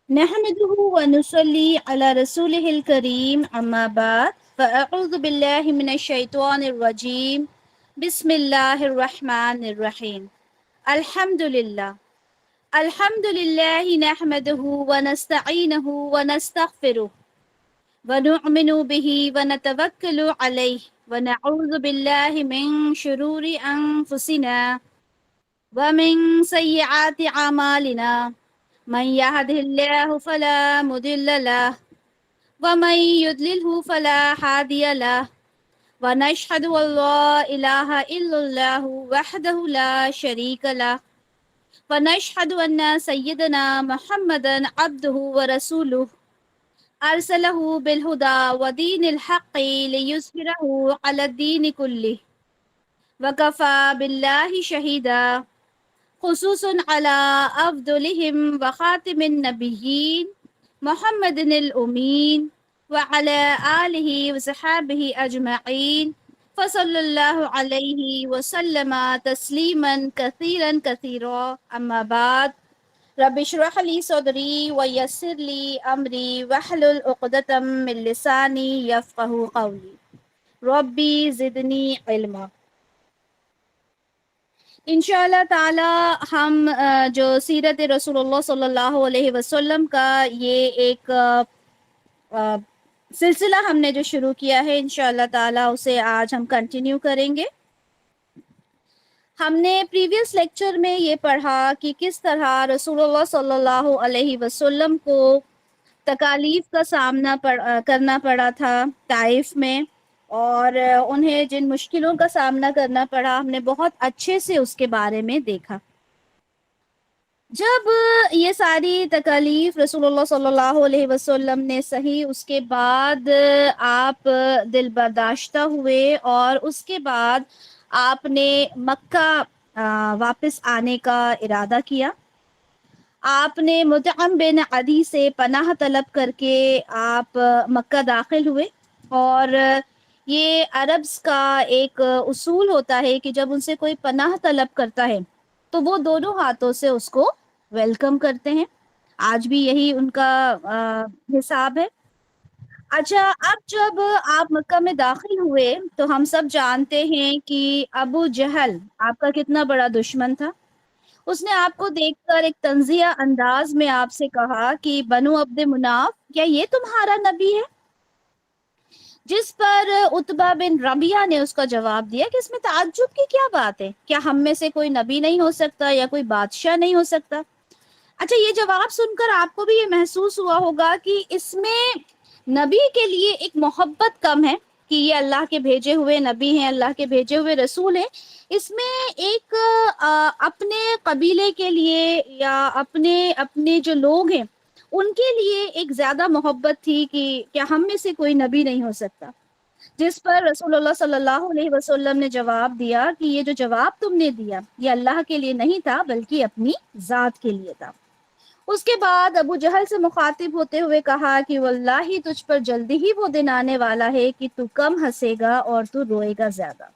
نحمده ونصلي على رسوله الكريم أما بعد فأعوذ بالله من الشيطان الرجيم بسم الله الرحمن الرحيم الحمد لله الحمد لله نحمده ونستعينه ونستغفره ونؤمن به ونتوكل عليه ونعوذ بالله من شرور أنفسنا ومن سيئات أعمالنا من يهده الله فلا مضل له ومن يضلله فلا هادي له ونشهد أن لا إله إلا الله وحده لا شريك له ونشهد أن سيدنا محمدا عبده ورسوله أرسله بالهدى ودين الحق ليظهره على الدين كله وكفى بالله شهيدا خصوص على أفضلهم وخاتم النبيين محمد الأمين وعلى آله وصحابه أجمعين فصلى الله عليه وسلم تسليما كثيرا كثيرا أما بعد رب اشرح لي صدري ويسر لي أمري واحلل عقدة من لساني يفقه قولي ربي زدني علما. انشاءاللہ تعالی ہم جو سیرت رسول اللہ صلی اللہ علیہ وسلم کا یہ ایک سلسلہ ہم نے جو شروع کیا ہے انشاءاللہ تعالی اسے آج ہم کنٹینیو کریں گے. ہم نے پریویس لیکچر میں یہ پڑھا کہ کس طرح رسول اللہ صلی اللہ علیہ وسلم کو تکالیف کا سامنا کرنا پڑا تھا طائف میں، اور انہیں جن مشکلوں کا سامنا کرنا پڑا ہم نے بہت اچھے سے اس کے بارے میں دیکھا. جب یہ ساری تکالیف رسول اللہ صلی اللہ علیہ وسلم نے سہی، اس کے بعد آپ دل برداشتہ ہوئے اور اس کے بعد آپ نے مکہ واپس آنے کا ارادہ کیا. آپ نے مطعم بن عدی سے پناہ طلب کر کے آپ مکہ داخل ہوئے، اور یہ عربز کا ایک اصول ہوتا ہے کہ جب ان سے کوئی پناہ طلب کرتا ہے تو وہ دونوں ہاتھوں سے اس کو ویلکم کرتے ہیں. آج بھی یہی ان کا حساب ہے. اچھا، اب جب آپ مکہ میں داخل ہوئے تو ہم سب جانتے ہیں کہ ابو جہل آپ کا کتنا بڑا دشمن تھا. اس نے آپ کو دیکھ کر ایک تنزیہ انداز میں آپ سے کہا کہ بنو عبد مناف، کیا یہ تمہارا نبی ہے؟ جس پر عتبہ بن ربیعہ نے اس کا جواب دیا کہ اس میں تعجب کی کیا بات ہے، کیا ہم میں سے کوئی نبی نہیں ہو سکتا یا کوئی بادشاہ نہیں ہو سکتا؟ اچھا، یہ جواب سن کر آپ کو بھی یہ محسوس ہوا ہوگا کہ اس میں نبی کے لیے ایک محبت کم ہے کہ یہ اللہ کے بھیجے ہوئے نبی ہیں، اللہ کے بھیجے ہوئے رسول ہیں. اس میں ایک اپنے قبیلے کے لیے یا اپنے جو لوگ ہیں ان کے لیے ایک زیادہ محبت تھی کہ کیا ہم میں سے کوئی نبی نہیں ہو سکتا. جس پر رسول اللہ صلی اللہ علیہ وسلم نے جواب دیا کہ یہ جو جواب تم نے دیا یہ اللہ کے لیے نہیں تھا بلکہ اپنی ذات کے لیے تھا. اس کے بعد ابو جہل سے مخاطب ہوتے ہوئے کہا کہ واللہ تجھ پر جلدی ہی وہ دن آنے والا ہے کہ تو کم ہنسے گا اور تو روئے گا زیادہ.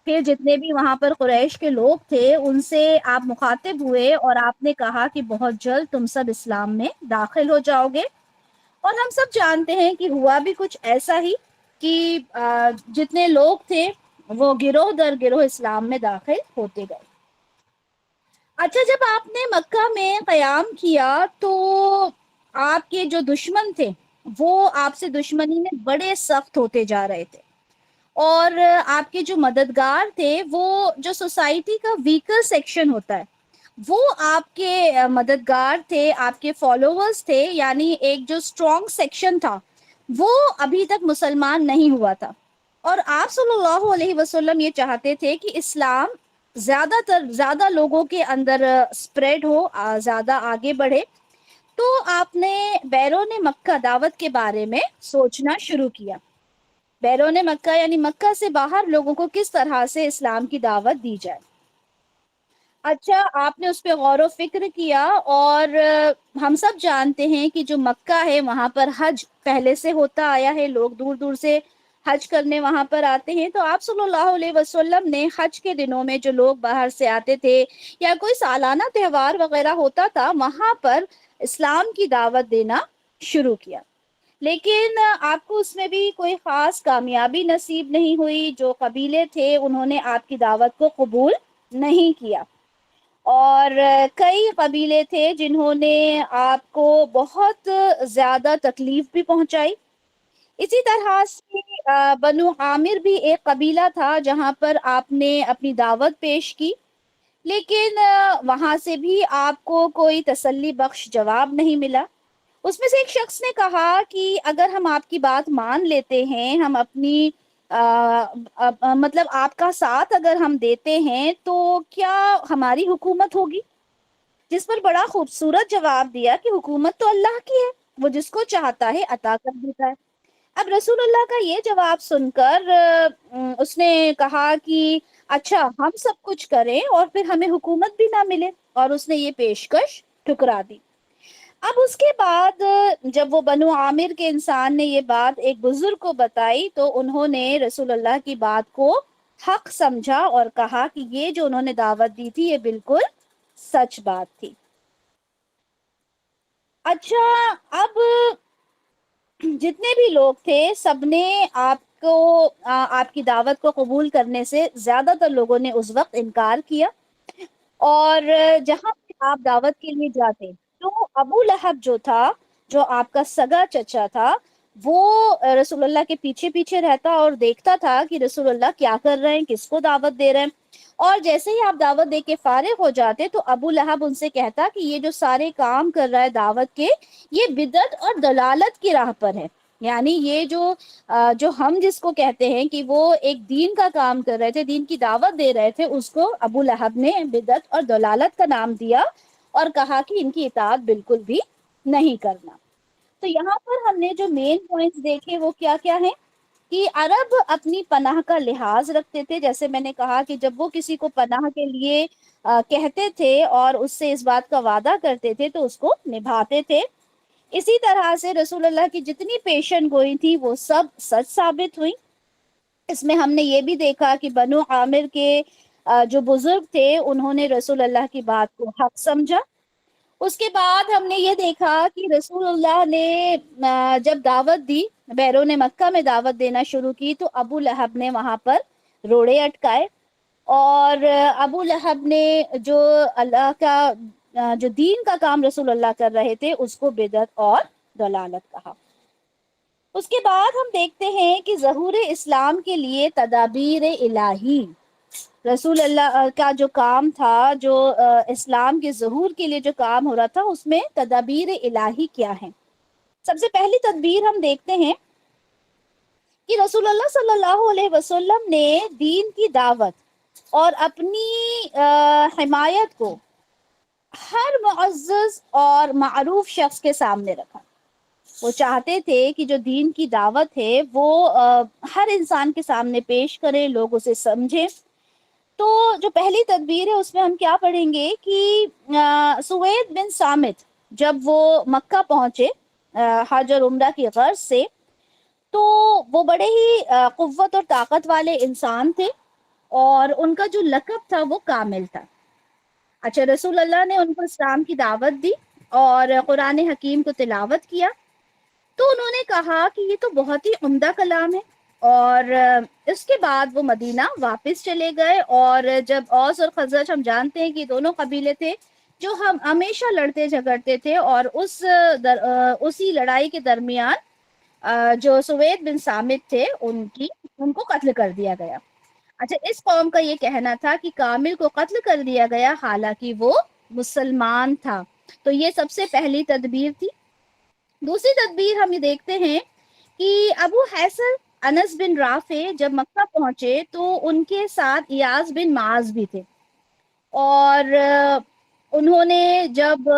پھر جتنے بھی وہاں پر قریش کے لوگ تھے ان سے آپ مخاطب ہوئے اور آپ نے کہا کہ بہت جلد تم سب اسلام میں داخل ہو جاؤ گے. اور ہم سب جانتے ہیں کہ ہوا بھی کچھ ایسا ہی کہ جتنے لوگ تھے وہ گروہ در گروہ اسلام میں داخل ہوتے گئے. اچھا، جب آپ نے مکہ میں قیام کیا تو آپ کے جو دشمن تھے وہ آپ سے دشمنی میں بڑے سخت ہوتے جا رہے تھے، اور آپ کے جو مددگار تھے وہ جو سوسائٹی کا ویکر سیکشن ہوتا ہے وہ آپ کے مددگار تھے، آپ کے فالوورز تھے، یعنی ایک جو اسٹرانگ سیکشن تھا وہ ابھی تک مسلمان نہیں ہوا تھا. اور آپ صلی اللہ علیہ وسلم یہ چاہتے تھے کہ اسلام زیادہ لوگوں کے اندر سپریڈ ہو، زیادہ آگے بڑھے. تو آپ نے بیرون مکہ دعوت کے بارے میں سوچنا شروع کیا. بیرون مکہ یعنی مکہ سے باہر لوگوں کو کس طرح سے اسلام کی دعوت دی جائے. اچھا، آپ نے اس پہ غور و فکر کیا، اور ہم سب جانتے ہیں کہ جو مکہ ہے وہاں پر حج پہلے سے ہوتا آیا ہے، لوگ دور دور سے حج کرنے وہاں پر آتے ہیں. تو آپ صلی اللہ علیہ وسلم نے حج کے دنوں میں جو لوگ باہر سے آتے تھے یا کوئی سالانہ تہوار وغیرہ ہوتا تھا وہاں پر اسلام کی دعوت دینا شروع کیا، لیکن آپ کو اس میں بھی کوئی خاص کامیابی نصیب نہیں ہوئی. جو قبیلے تھے انہوں نے آپ کی دعوت کو قبول نہیں کیا، اور کئی قبیلے تھے جنہوں نے آپ کو بہت زیادہ تکلیف بھی پہنچائی. اسی طرح سے بنو عامر بھی ایک قبیلہ تھا جہاں پر آپ نے اپنی دعوت پیش کی، لیکن وہاں سے بھی آپ کو کوئی تسلی بخش جواب نہیں ملا. اس میں سے ایک شخص نے کہا کہ اگر ہم آپ کی بات مان لیتے ہیں، ہم اپنی مطلب آپ کا ساتھ اگر ہم دیتے ہیں تو کیا ہماری حکومت ہوگی؟ جس پر بڑا خوبصورت جواب دیا کہ حکومت تو اللہ کی ہے، وہ جس کو چاہتا ہے عطا کر دیتا ہے. اب رسول اللہ کا یہ جواب سن کر اس نے کہا کہ اچھا ہم سب کچھ کریں اور پھر ہمیں حکومت بھی نہ ملے، اور اس نے یہ پیشکش ٹھکرا دی. اب اس کے بعد جب وہ بنو عامر کے انسان نے یہ بات ایک بزرگ کو بتائی تو انہوں نے رسول اللہ کی بات کو حق سمجھا اور کہا کہ یہ جو انہوں نے دعوت دی تھی یہ بالکل سچ بات تھی. اچھا، اب جتنے بھی لوگ تھے سب نے آپ کی دعوت کو قبول کرنے سے زیادہ تر لوگوں نے اس وقت انکار کیا، اور جہاں پہ آپ دعوت کے لیے جاتے تو ابو لہب جو تھا، جو آپ کا سگا چچا تھا، وہ رسول اللہ کے پیچھے پیچھے رہتا اور دیکھتا تھا کہ رسول اللہ کیا کر رہے ہیں، کس کو دعوت دے رہے ہیں. اور جیسے ہی آپ دعوت دے کے فارغ ہو جاتے تو ابو لہب ان سے کہتا کہ یہ جو سارے کام کر رہا ہے دعوت کے، یہ بدعت اور دلالت کی راہ پر ہے. یعنی یہ جو ہم جس کو کہتے ہیں کہ وہ ایک دین کا کام کر رہے تھے، دین کی دعوت دے رہے تھے، اس کو ابو لہب نے بدعت اور دلالت کا نام دیا اور کہا کہ ان کی اطاعت بالکل بھی نہیں کرنا. تو یہاں پر ہم نے جو مین پوائنٹس دیکھے وہ کیا کیا ہیں کہ عرب اپنی پناہ کا لحاظ رکھتے تھے. جیسے میں نے کہا کہ جب وہ کسی کو پناہ کے لیے کہتے تھے اور اس سے اس بات کا وعدہ کرتے تھے تو اس کو نبھاتے تھے. اسی طرح سے رسول اللہ کی جتنی پیشن گوئی تھی وہ سب سچ ثابت ہوئی. اس میں ہم نے یہ بھی دیکھا کہ بنو عامر کے جو بزرگ تھے انہوں نے رسول اللہ کی بات کو حق سمجھا. اس کے بعد ہم نے یہ دیکھا کہ رسول اللہ نے جب دعوت دی، بیرون مکہ میں دعوت دینا شروع کی، تو ابو لہب نے وہاں پر روڑے اٹکائے، اور ابو لہب نے جو اللہ کا جو دین کا کام رسول اللہ کر رہے تھے اس کو بدعت اور دلالت کہا. اس کے بعد ہم دیکھتے ہیں کہ ظہور اسلام کے لیے تدابیر الہی، رسول اللہ کا جو کام تھا، جو اسلام کے ظہور کے لیے جو کام ہو رہا تھا، اس میں تدابیر الہی کیا ہیں. سب سے پہلی تدبیر ہم دیکھتے ہیں کہ رسول اللہ صلی اللہ علیہ وسلم نے دین کی دعوت اور اپنی حمایت کو ہر معزز اور معروف شخص کے سامنے رکھا. وہ چاہتے تھے کہ جو دین کی دعوت ہے وہ ہر انسان کے سامنے پیش کرے، لوگ اسے سمجھیں. تو جو پہلی تدبیر ہے اس میں ہم کیا پڑھیں گے کہ سوید بن سامت جب وہ مکہ پہنچے حج اور عمرہ کی غرض سے، تو وہ بڑے ہی قوت اور طاقت والے انسان تھے، اور ان کا جو لقب تھا وہ کامل تھا. اچھا، رسول اللہ نے ان کو اسلام کی دعوت دی اور قرآن حکیم کو تلاوت کیا، تو انہوں نے کہا کہ یہ تو بہت ہی عمدہ کلام ہے، اور اس کے بعد وہ مدینہ واپس چلے گئے. اور جب اوس اور خزرج، ہم جانتے ہیں کہ دونوں قبیلے تھے جو ہم ہمیشہ لڑتے جھگڑتے تھے، اور اسی لڑائی کے درمیان جو سوید بن سامت تھے ان کو قتل کر دیا گیا. اچھا، اس قوم کا یہ کہنا تھا کہ کامل کو قتل کر دیا گیا حالانکہ وہ مسلمان تھا. تو یہ سب سے پہلی تدبیر تھی. دوسری تدبیر ہم یہ دیکھتے ہیں کہ ابو حیثر انس بن رافع جب مکہ پہنچے تو ان کے ساتھ ایاز بن معاذ بھی تھے، اور انہوں نے جب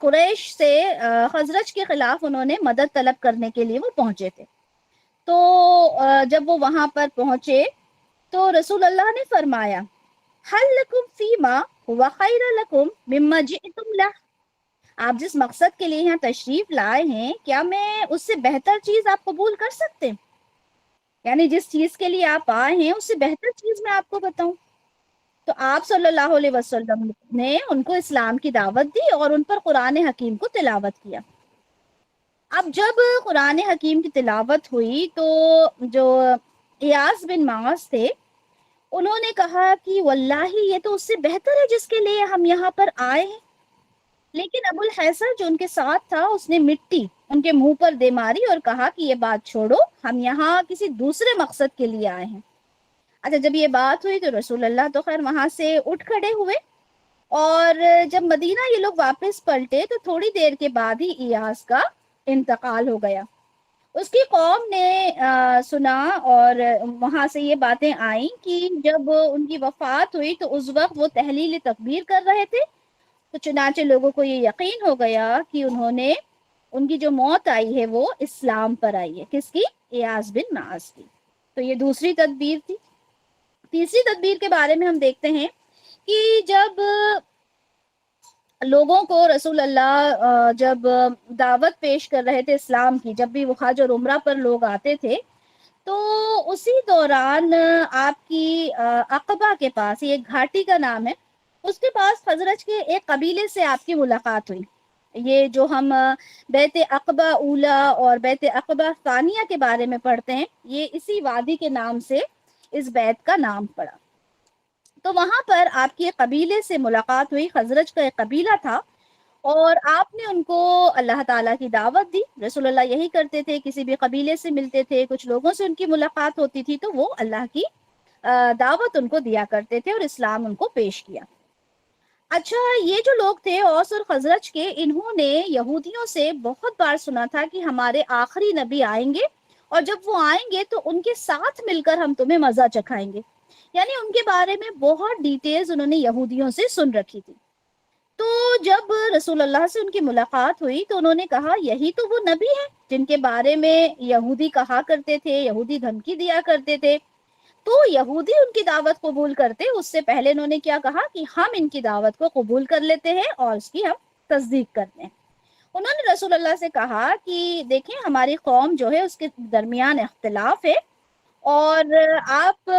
قریش سے خزرج کے خلاف انہوں نے مدد طلب کرنے کے لیے وہ پہنچے تھے. تو جب وہ وہاں پر پہنچے تو رسول اللہ نے فرمایا حل لکم فیما ہوا خیر لکم مما جئتم لہ، آپ جس مقصد کے لیے یہاں تشریف لائے ہیں کیا میں اس سے بہتر چیز آپ قبول کر سکتے ہیں؟ یعنی جس چیز کے لیے آپ آئے ہیں اس سے بہتر چیز میں آپ کو بتاؤں. تو آپ صلی اللہ علیہ وسلم نے ان کو اسلام کی دعوت دی اور ان پر قرآن حکیم کو تلاوت کیا۔ اب جب قرآن حکیم کی تلاوت ہوئی تو جو ایاز بن معاذ تھے انہوں نے کہا کہ واللہ یہ تو اس سے بہتر ہے جس کے لیے ہم یہاں پر آئے ہیں، لیکن ابو الحیثر جو ان کے ساتھ تھا اس نے مٹی ان کے منہ پر دے ماری اور کہا کہ یہ بات چھوڑو، ہم یہاں کسی دوسرے مقصد کے لیے آئے ہیں۔ اچھا جب یہ بات ہوئی تو رسول اللہ تو خیر وہاں سے اٹھ کھڑے ہوئے، اور جب مدینہ یہ لوگ واپس پلٹے تو تھوڑی دیر کے بعد ہی ایاز کا انتقال ہو گیا۔ اس کی قوم نے سنا اور وہاں سے یہ باتیں آئیں کہ جب ان کی وفات ہوئی تو اس وقت وہ تحلیل تکبیر کر رہے تھے، تو چنانچہ لوگوں کو یہ یقین ہو گیا کہ انہوں نے ان کی جو موت آئی ہے وہ اسلام پر آئی ہے۔ کس کی؟ ایاز بن معاذ کی۔ تو یہ دوسری تدبیر تھی۔ تیسری تدبیر کے بارے میں ہم دیکھتے ہیں کہ جب لوگوں کو رسول اللہ جب دعوت پیش کر رہے تھے اسلام کی، جب بھی وہ حج اور عمرہ پر لوگ آتے تھے تو اسی دوران آپ کی عقبہ کے پاس، یہ ایک گھاٹی کا نام ہے، اس کے پاس خزرج کے ایک قبیلے سے آپ کی ملاقات ہوئی۔ یہ جو ہم بیت عقبہ اولا اور بیت عقبہ ثانیہ کے بارے میں پڑھتے ہیں، یہ اسی وادی کے نام سے اس بیت کا نام پڑا۔ تو وہاں پر آپ کی ایک قبیلے سے ملاقات ہوئی، خزرج کا ایک قبیلہ تھا، اور آپ نے ان کو اللہ تعالیٰ کی دعوت دی۔ رسول اللہ یہی کرتے تھے، کسی بھی قبیلے سے ملتے تھے، کچھ لوگوں سے ان کی ملاقات ہوتی تھی تو وہ اللہ کی دعوت ان کو دیا کرتے تھے اور اسلام ان کو پیش کیا۔ اچھا یہ جو لوگ تھے اوس اور خزرج کے، انہوں نے یہودیوں سے بہت بار سنا تھا کہ ہمارے آخری نبی آئیں گے، اور جب وہ آئیں گے تو ان کے ساتھ مل کر ہم تمہیں مزہ چکھائیں گے، یعنی ان کے بارے میں بہت ڈیٹیلز انہوں نے یہودیوں سے سن رکھی تھی۔ تو جب رسول اللہ سے ان کی ملاقات ہوئی تو انہوں نے کہا یہی تو وہ نبی ہیں جن کے بارے میں یہودی کہا کرتے تھے، یہودی دھمکی دیا کرتے تھے۔ تو یہودی ان کی دعوت قبول کرتے اس سے پہلے انہوں نے کیا کہا کہ ہم ان کی دعوت کو قبول کر لیتے ہیں اور اس کی ہم تصدیق کرتے ہیں۔ انہوں نے رسول اللہ سے کہا کہ دیکھیں ہماری قوم جو ہے اس کے درمیان اختلاف ہے، اور آپ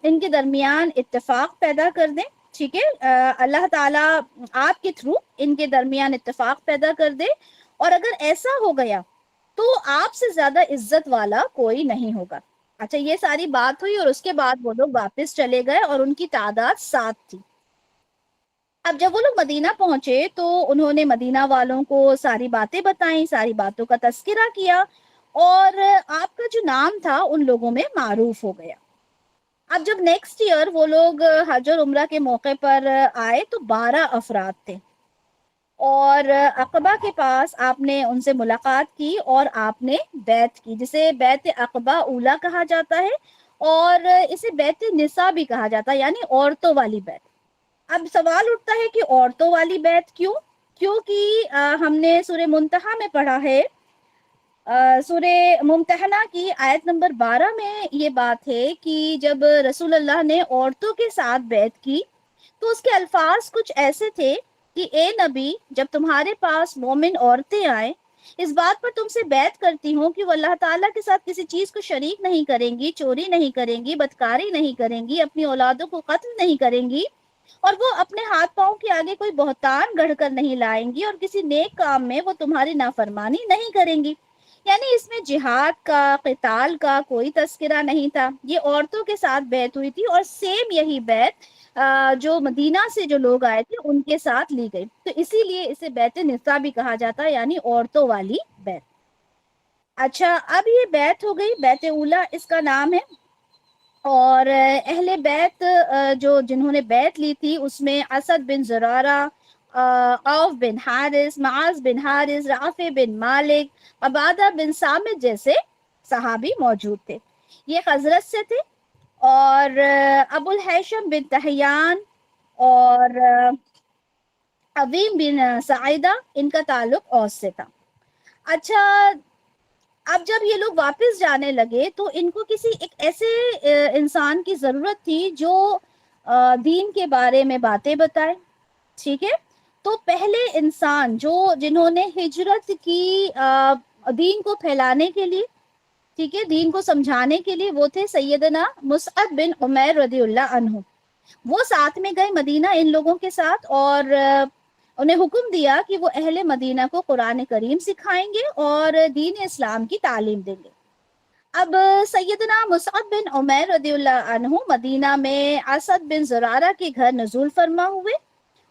ان کے درمیان اتفاق پیدا کر دیں، ٹھیک ہے؟ اللہ تعالیٰ آپ کے تھرو ان کے درمیان اتفاق پیدا کر دے، اور اگر ایسا ہو گیا تو آپ سے زیادہ عزت والا کوئی نہیں ہوگا۔ اچھا یہ ساری بات ہوئی اور اس کے بعد وہ لوگ واپس چلے گئے اور ان کی تعداد 7 تھی۔ اب جب وہ لوگ مدینہ پہنچے تو انہوں نے مدینہ والوں کو ساری باتیں بتائیں، ساری باتوں کا تذکرہ کیا، اور آپ کا جو نام تھا ان لوگوں میں معروف ہو گیا۔ اب جب نیکسٹ ایئر وہ لوگ حج اور عمرہ کے موقع پر آئے تو 12 افراد تھے، اور عقبہ کے پاس آپ نے ان سے ملاقات کی اور آپ نے بیعت کی، جسے بیعت عقبہ اولا کہا جاتا ہے، اور اسے بیعت نساء بھی کہا جاتا ہے، یعنی عورتوں والی بیعت۔ اب سوال اٹھتا ہے کہ عورتوں والی بیعت کیوں؟ کیونکہ ہم نے سورہ منتہا میں پڑھا ہے، سورہ ممتحنہ کی آیت نمبر 12 میں یہ بات ہے کہ جب رسول اللہ نے عورتوں کے ساتھ بیعت کی تو اس کے الفاظ کچھ ایسے تھے کہ اے نبی جب تمہارے پاس مومن عورتیں آئیں، اس بات پر تم سے بیعت کرتی ہوں کہ وہ اللہ تعالیٰ کے ساتھ کسی چیز کو شریک نہیں کریں گی، چوری نہیں کریں گی، بدکاری نہیں کریں گی، اپنی اولادوں کو قتل نہیں کریں گی، اور وہ اپنے ہاتھ پاؤں کے آگے کوئی بہتان گڑھ کر نہیں لائیں گی، اور کسی نیک کام میں وہ تمہاری نافرمانی نہیں کریں گی۔ یعنی اس میں جہاد کا، قتال کا کوئی تذکرہ نہیں تھا، یہ عورتوں کے ساتھ بیعت ہوئی تھی، اور سیم یہی بیعت جو مدینہ سے جو لوگ آئے تھے ان کے ساتھ لی گئی، تو اسی لیے اسے بیعت نساء بھی کہا جاتا ہے، یعنی عورتوں والی بیعت۔ اچھا اب یہ بیعت ہو گئی، بیعت اولا اس کا نام ہے، اور اہل بیت جو جنہوں نے بیعت لی تھی اس میں اسد بن زرارہ، عوف بن حارث، معاذ بن حارث، رافع بن مالک، عبادہ بن سامت جیسے صحابی موجود تھے، یہ خزرج سے تھے، اور ابو الحیشم بن تحیان اور عظیم بن سعیدہ ان کا تعلق اوس سے تھا۔ اچھا اب جب یہ لوگ واپس جانے لگے تو ان کو کسی ایک ایسے انسان کی ضرورت تھی جو دین کے بارے میں باتیں بتائے، ٹھیک ہے؟ تو پہلے انسان جنہوں نے ہجرت کی دین کو پھیلانے کے لیے، ٹھیک ہے، دین کو سمجھانے کے لیے، وہ تھے سیدنا مصعب بن عمیر رضی اللہ عنہ۔ وہ ساتھ میں گئے مدینہ ان لوگوں کے ساتھ، اور انہیں حکم دیا کہ وہ اہل مدینہ کو قرآن کریم سکھائیں گے اور دین اسلام کی تعلیم دیں گے۔ اب سیدنا مصعب بن عمیر رضی اللہ عنہ مدینہ میں اسد بن زرارہ کے گھر نزول فرما ہوئے،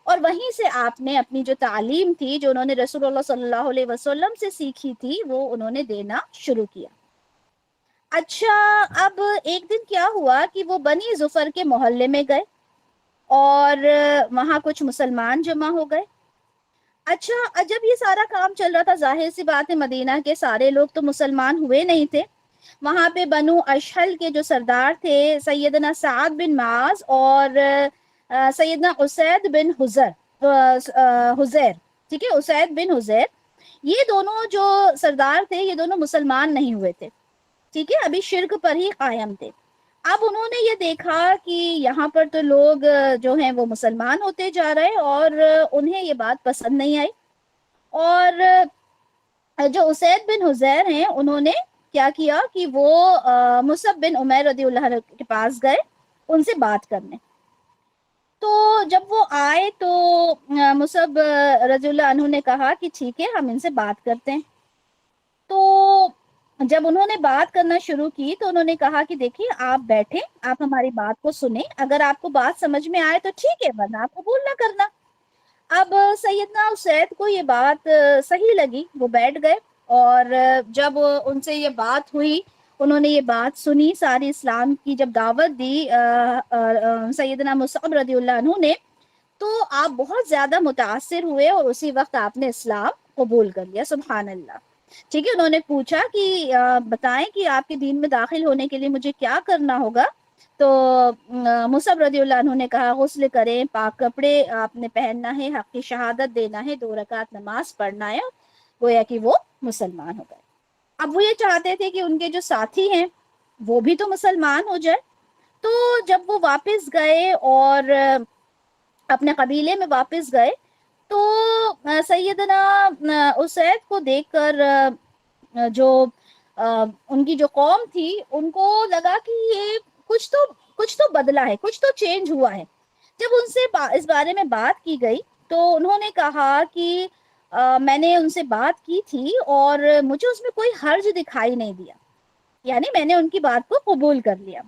اور وہیں سے آپ نے اپنی جو تعلیم تھی، جو انہوں نے رسول اللہ صلی اللہ علیہ وسلم سے سیکھی تھی، وہ انہوں نے دینا شروع کیا۔ اچھا، اب ایک دن کیا ہوا کہ وہ بنی ظفر کے محلے میں گئے اور وہاں کچھ مسلمان جمع ہو گئے۔ اچھا، جب یہ سارا کام چل رہا تھا، ظاہر سی بات ہے مدینہ کے سارے لوگ تو مسلمان ہوئے نہیں تھے۔ وہاں پہ بنو اشہل کے جو سردار تھے سیدنا سعد بن معاذ اور سیدنا اسید بن حزیر، ٹھیک ہے، اسید بن حزیر، یہ دونوں جو سردار تھے یہ دونوں مسلمان نہیں ہوئے تھے، ٹھیک ہے، ابھی شرک پر ہی قائم تھے۔ اب انہوں نے یہ دیکھا کہ یہاں پر تو لوگ جو ہیں وہ مسلمان ہوتے جا رہے، اور انہیں یہ بات پسند نہیں آئی، اور جو اسید بن حزیر ہیں انہوں نے کیا کیا کہ وہ مصعب بن عمیر رضی اللہ عنہ کے پاس گئے ان سے بات کرنے۔ تو جب وہ آئے تو مصعب رضی اللہ عنہ نے کہا کہ ٹھیک ہے، ہم ان سے بات کرتے ہیں۔ تو جب انہوں نے بات کرنا شروع کی تو انہوں نے کہا کہ دیکھیے، آپ بیٹھیں، آپ ہماری بات کو سنیں، اگر آپ کو بات سمجھ میں آئے تو ٹھیک ہے، ورنہ آپ قبول نہ کرنا۔ اب سیدنا اسید کو یہ بات صحیح لگی، وہ بیٹھ گئے، اور جب ان سے یہ بات ہوئی، انہوں نے یہ بات سنی، ساری اسلام کی جب دعوت دی سیدنا مصعب رضی اللہ عنہ نے، تو آپ بہت زیادہ متاثر ہوئے اور اسی وقت آپ نے اسلام قبول کر لیا۔ سبحان اللہ، ٹھیک ہے۔ انہوں نے پوچھا کہ بتائیں کہ آپ کے دین میں داخل ہونے کے لیے مجھے کیا کرنا ہوگا؟ تو مصعب رضی اللہ عنہ نے کہا غسل کریں، پاک کپڑے آپ نے پہننا ہے، حق کی شہادت دینا ہے، 2 رکعت نماز پڑھنا ہے، گویا کہ وہ مسلمان ہو گئے۔ اب وہ یہ چاہتے تھے کہ ان کے جو ساتھی ہیں وہ بھی تو مسلمان ہو جائے۔ تو جب وہ واپس گئے اور اپنے قبیلے میں واپس گئے تو سیدنا اسید کو دیکھ کر جو ان کی جو قوم تھی ان کو لگا کہ یہ کچھ تو بدلا ہے، کچھ تو چینج ہوا ہے۔ جب ان سے اس بارے میں بات کی گئی تو انہوں نے کہا کہ میں نے ان سے بات کی تھی اور مجھے اس میں کوئی حرج دکھائی نہیں دیا، یعنی میں نے ان کی بات کو قبول کر لیا۔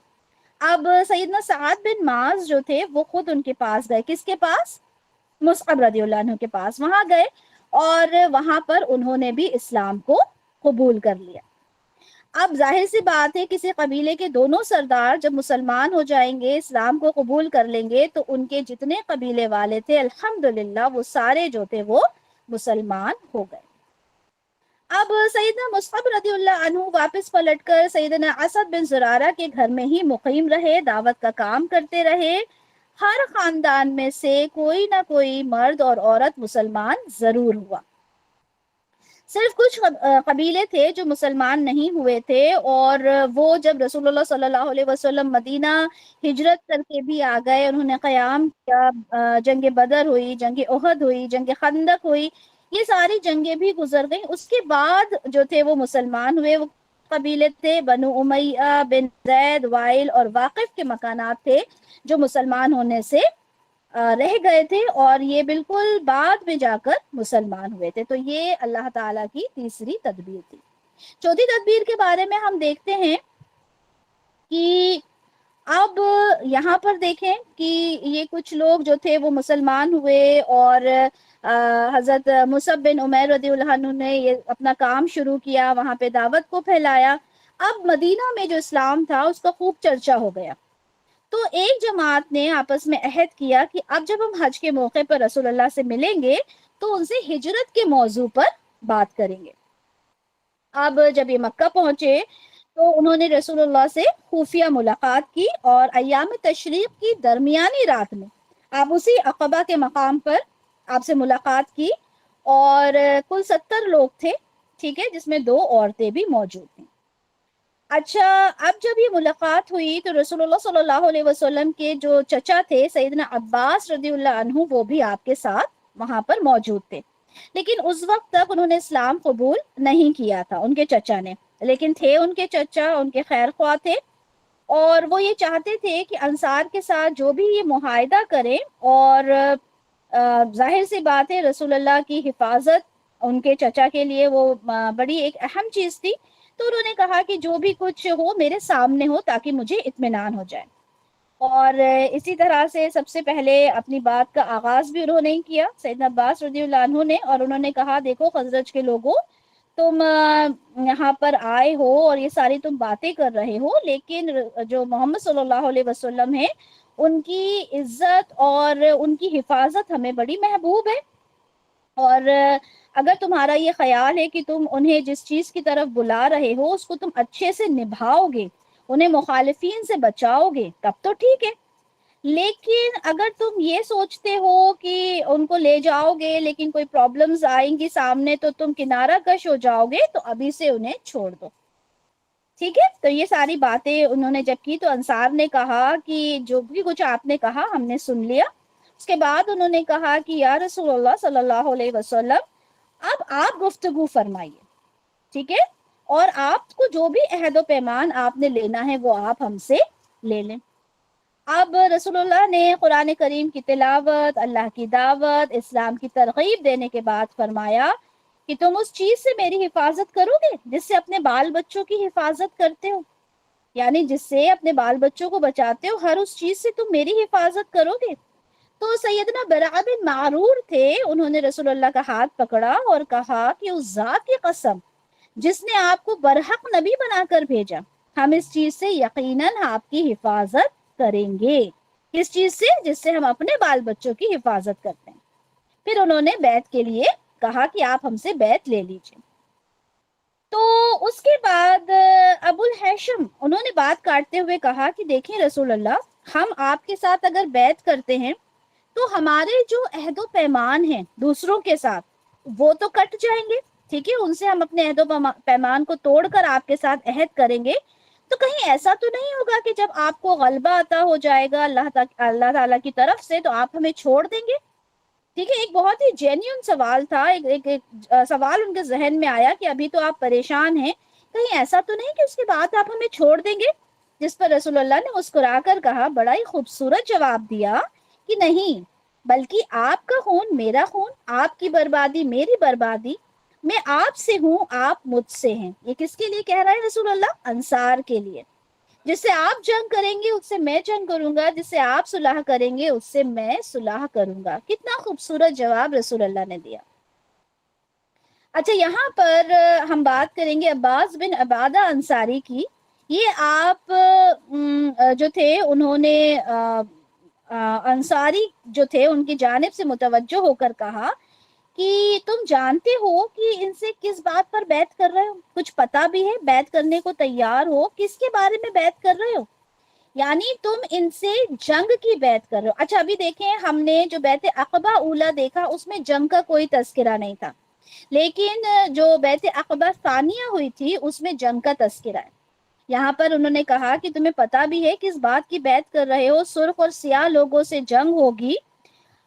اب سیدنا سعد بن معاذ جو تھے وہ خود ان کے پاس گئے، کس کے پاس؟ مصعب رضی اللہ عنہ کے پاس، وہاں گئے اور وہاں پر انہوں نے بھی اسلام کو قبول کر لیا۔ اب ظاہر سی بات ہے کسی قبیلے کے دونوں سردار جب مسلمان ہو جائیں گے، اسلام کو قبول کر لیں گے، تو ان کے جتنے قبیلے والے تھے الحمدللہ وہ سارے جو تھے وہ مسلمان ہو گئے۔ اب سیدنا مصعب رضی اللہ عنہ واپس پلٹ کر سیدنا اسد بن زرارہ کے گھر میں ہی مقیم رہے، دعوت کا کام کرتے رہے۔ ہر خاندان میں سے کوئی نہ کوئی مرد اور عورت مسلمان ضرور ہوا۔ صرف کچھ قبیلے تھے جو مسلمان نہیں ہوئے تھے، اور وہ جب رسول اللہ صلی اللہ علیہ وسلم مدینہ ہجرت کر کے بھی آ گئے، انہوں نے قیام کیا، جنگ بدر ہوئی، جنگ احد ہوئی، جنگ خندق ہوئی، یہ ساری جنگیں بھی گزر گئیں۔ اس کے بعد جو تھے وہ مسلمان ہوئے، وہ قبیلے تھے بنو امیہ، بن زید، وائل اور واقف کے مکانات تھے جو مسلمان ہونے سے رہ گئے تھے، اور یہ بالکل بعد میں جا کر مسلمان ہوئے تھے۔ تو یہ اللہ تعالیٰ کی تیسری تدبیر تھی۔ چوتھی تدبیر کے بارے میں ہم دیکھتے ہیں کہ اب یہاں پر دیکھیں کہ یہ کچھ لوگ جو تھے وہ مسلمان ہوئے، اور حضرت مصعب بن عمیر رضی اللہ عنہ نے یہ اپنا کام شروع کیا، وہاں پہ دعوت کو پھیلایا۔ اب مدینہ میں جو اسلام تھا اس کا خوب چرچا ہو گیا، تو ایک جماعت نے آپس میں عہد کیا کہ اب جب ہم حج کے موقع پر رسول اللہ سے ملیں گے تو ان سے ہجرت کے موضوع پر بات کریں گے۔ اب جب یہ مکہ پہنچے تو انہوں نے رسول اللہ سے خفیہ ملاقات کی، اور ایام تشریق کی درمیانی رات میں آپ اسی عقبہ کے مقام پر آپ سے ملاقات کی، اور کل 70 لوگ تھے، ٹھیک ہے، جس میں 2 عورتیں بھی موجود تھیں۔ اچھا، اب جب یہ ملاقات ہوئی تو رسول اللہ صلی اللہ علیہ وسلم کے جو چچا تھے سیدنا عباس رضی اللہ عنہ، وہ بھی آپ کے ساتھ وہاں پر موجود تھے، لیکن اس وقت تک انہوں نے اسلام قبول نہیں کیا تھا، ان کے چچا نے، لیکن تھے ان کے چچا، ان کے خیر خواہ تھے۔ اور وہ یہ چاہتے تھے کہ انصار کے ساتھ جو بھی یہ معاہدہ کریں، اور ظاہر سی بات ہے رسول اللہ کی حفاظت ان کے چچا کے لیے وہ بڑی ایک اہم چیز تھی، تو انہوں نے کہا کہ جو بھی کچھ ہو میرے سامنے ہو تاکہ مجھے اطمینان ہو جائے۔ اور اسی طرح سے سب سے پہلے اپنی بات کا آغاز بھی انہوں نے کیا سیدنا عباس رضی اللہ عنہ نے، اور انہوں نے کہا دیکھو خزرج کے لوگوں، تم یہاں پر آئے ہو اور یہ ساری تم باتیں کر رہے ہو، لیکن جو محمد صلی اللہ علیہ وسلم ہے ان کی عزت اور ان کی حفاظت ہمیں بڑی محبوب ہے، اور اگر تمہارا یہ خیال ہے کہ تم انہیں جس چیز کی طرف بلا رہے ہو اس کو تم اچھے سے نبھاؤ گے، انہیں مخالفین سے بچاؤ گے، تب تو ٹھیک ہے، لیکن اگر تم یہ سوچتے ہو کہ ان کو لے جاؤ گے لیکن کوئی پرابلمز آئیں گی سامنے تو تم کنارہ کش ہو جاؤ گے، تو ابھی سے انہیں چھوڑ دو، ٹھیک ہے۔ تو یہ ساری باتیں انہوں نے جب کی تو انصار نے کہا کہ جو بھی کچھ آپ نے کہا ہم نے سن لیا۔ اس کے بعد انہوں نے کہا کہ یا رسول اللہ صلی اللہ علیہ وسلم اب آپ گفتگو فرمائیے، ٹھیک ہے، اور آپ کو جو بھی عہد و پیمان آپ نے لینا ہے وہ آپ ہم سے لے لیں۔ اب رسول اللہ نے قرآن کریم کی تلاوت، اللہ کی دعوت، اسلام کی ترغیب دینے کے بعد فرمایا کہ تم اس چیز سے میری حفاظت کرو گے جس سے اپنے بال بچوں کی حفاظت کرتے ہو، یعنی جس سے اپنے بال بچوں کو بچاتے ہو، ہر اس چیز سے تم میری حفاظت کرو گے۔ تو سیدنا برا بن معرور تھے، انہوں نے رسول اللہ کا ہاتھ پکڑا اور کہا کہ اس ذات کی قسم جس نے آپ کو برحق نبی بنا کر بھیجا، ہم اس چیز سے یقیناً آپ کی حفاظت کریں گے۔ کس چیز سے؟ جس سے ہم اپنے بال بچوں کی حفاظت کرتے ہیں۔ پھر انہوں نے بیعت کے لیے کہا کہ آپ ہم سے بیعت لے لیجئے۔ تو اس کے بعد ابو الحیشم انہوں نے بات کاٹتے ہوئے کہا کہ دیکھیں رسول اللہ، ہم آپ کے ساتھ اگر بیعت کرتے ہیں تو ہمارے جو عہد و پیمان ہیں دوسروں کے ساتھ وہ تو کٹ جائیں گے، ٹھیک ہے، ان سے ہم اپنے عہد و پیمان کو توڑ کر آپ کے ساتھ عہد کریں گے، تو کہیں ایسا تو نہیں ہوگا کہ جب آپ کو غلبہ عطا ہو جائے گا اللہ تعالیٰ کی طرف سے تو آپ ہمیں چھوڑ دیں گے؟ ٹھیک ہے، ایک بہت ہی جینیون سوال تھا، ایک سوال ان کے ذہن میں آیا کہ ابھی تو آپ پریشان ہیں، کہیں ایسا تو نہیں کہ اس کے بعد آپ ہمیں چھوڑ دیں گے؟ جس پر رسول اللہ نے مسکرا کر کہا، بڑا ہی خوبصورت جواب دیا کہ نہیں، بلکہ آپ کا خون میرا خون، آپ کی بربادی میری بربادی، میں آپ سے ہوں آپ مجھ سے ہیں۔ یہ کس کے لیے کہہ رہا ہے رسول اللہ؟ انصار کے لیے۔ جس سے آپ جنگ کریں گے اس سے میں جنگ کروں گا، جس سے آپ صلح کریں گے اس سے میں صلح کروں گا۔ کتنا خوبصورت جواب رسول اللہ نے دیا۔ اچھا، یہاں پر ہم بات کریں گے عباس بن عبادہ انصاری کی۔ یہ آپ جو تھے انہوں نے انصاری جو تھے ان کی جانب سے متوجہ ہو کر کہا کہ تم جانتے ہو کہ ان سے کس بات پر بیعت کر رہے ہو؟ کچھ پتا بھی ہے؟ بیعت کرنے کو تیار ہو؟ کس کے بارے میں بیعت کر رہے ہو؟ یعنی تم ان سے جنگ کی بیعت کر رہے ہو۔ اچھا ابھی دیکھیں، ہم نے جو بیعت عقبہ اولا دیکھا اس میں جنگ کا کوئی تذکرہ نہیں تھا، لیکن جو بیعت عقبہ ثانیہ ہوئی تھی اس میں جنگ کا تذکرہ ہے۔ یہاں پر انہوں نے کہا کہ تمہیں پتا بھی ہے کس بات کی بیعت کر رہے ہو؟ سرخ اور سیاہ لوگوں سے جنگ ہوگی۔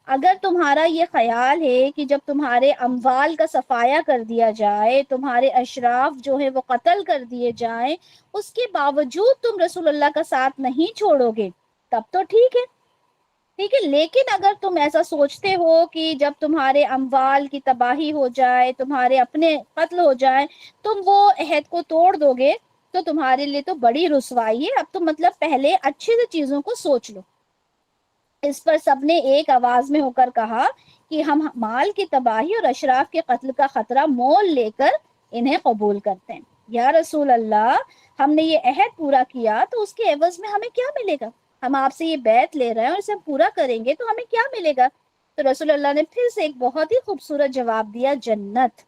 اگر تمہارا یہ خیال ہے کہ جب تمہارے اموال کا صفایا کر دیا جائے، تمہارے اشراف جو ہے وہ قتل کر دیے جائیں، اس کے باوجود تم رسول اللہ کا ساتھ نہیں چھوڑو گے، تب تو ٹھیک ہے، ٹھیک ہے، لیکن اگر تم ایسا سوچتے ہو کہ جب تمہارے اموال کی تباہی ہو جائے، تمہارے اپنے قتل ہو جائے، تم وہ عہد کو توڑ دو گے، تو تمہارے لیے تو بڑی رسوائی ہے۔ اب تم مطلب پہلے اچھے سے چیزوں کو سوچ لو۔ اس پر سب نے ایک آواز میں ہو کر کہا کہ ہم مال کی تباہی اور اشراف کے قتل کا خطرہ مول لے کر انہیں قبول کرتے ہیں۔ یا رسول اللہ، ہم نے یہ عہد پورا کیا تو اس کے عوض میں ہمیں کیا ملے گا؟ ہم آپ سے یہ بیعت لے رہے ہیں اور اسے ہم پورا کریں گے تو ہمیں کیا ملے گا؟ تو رسول اللہ نے پھر سے ایک بہت ہی خوبصورت جواب دیا، جنت۔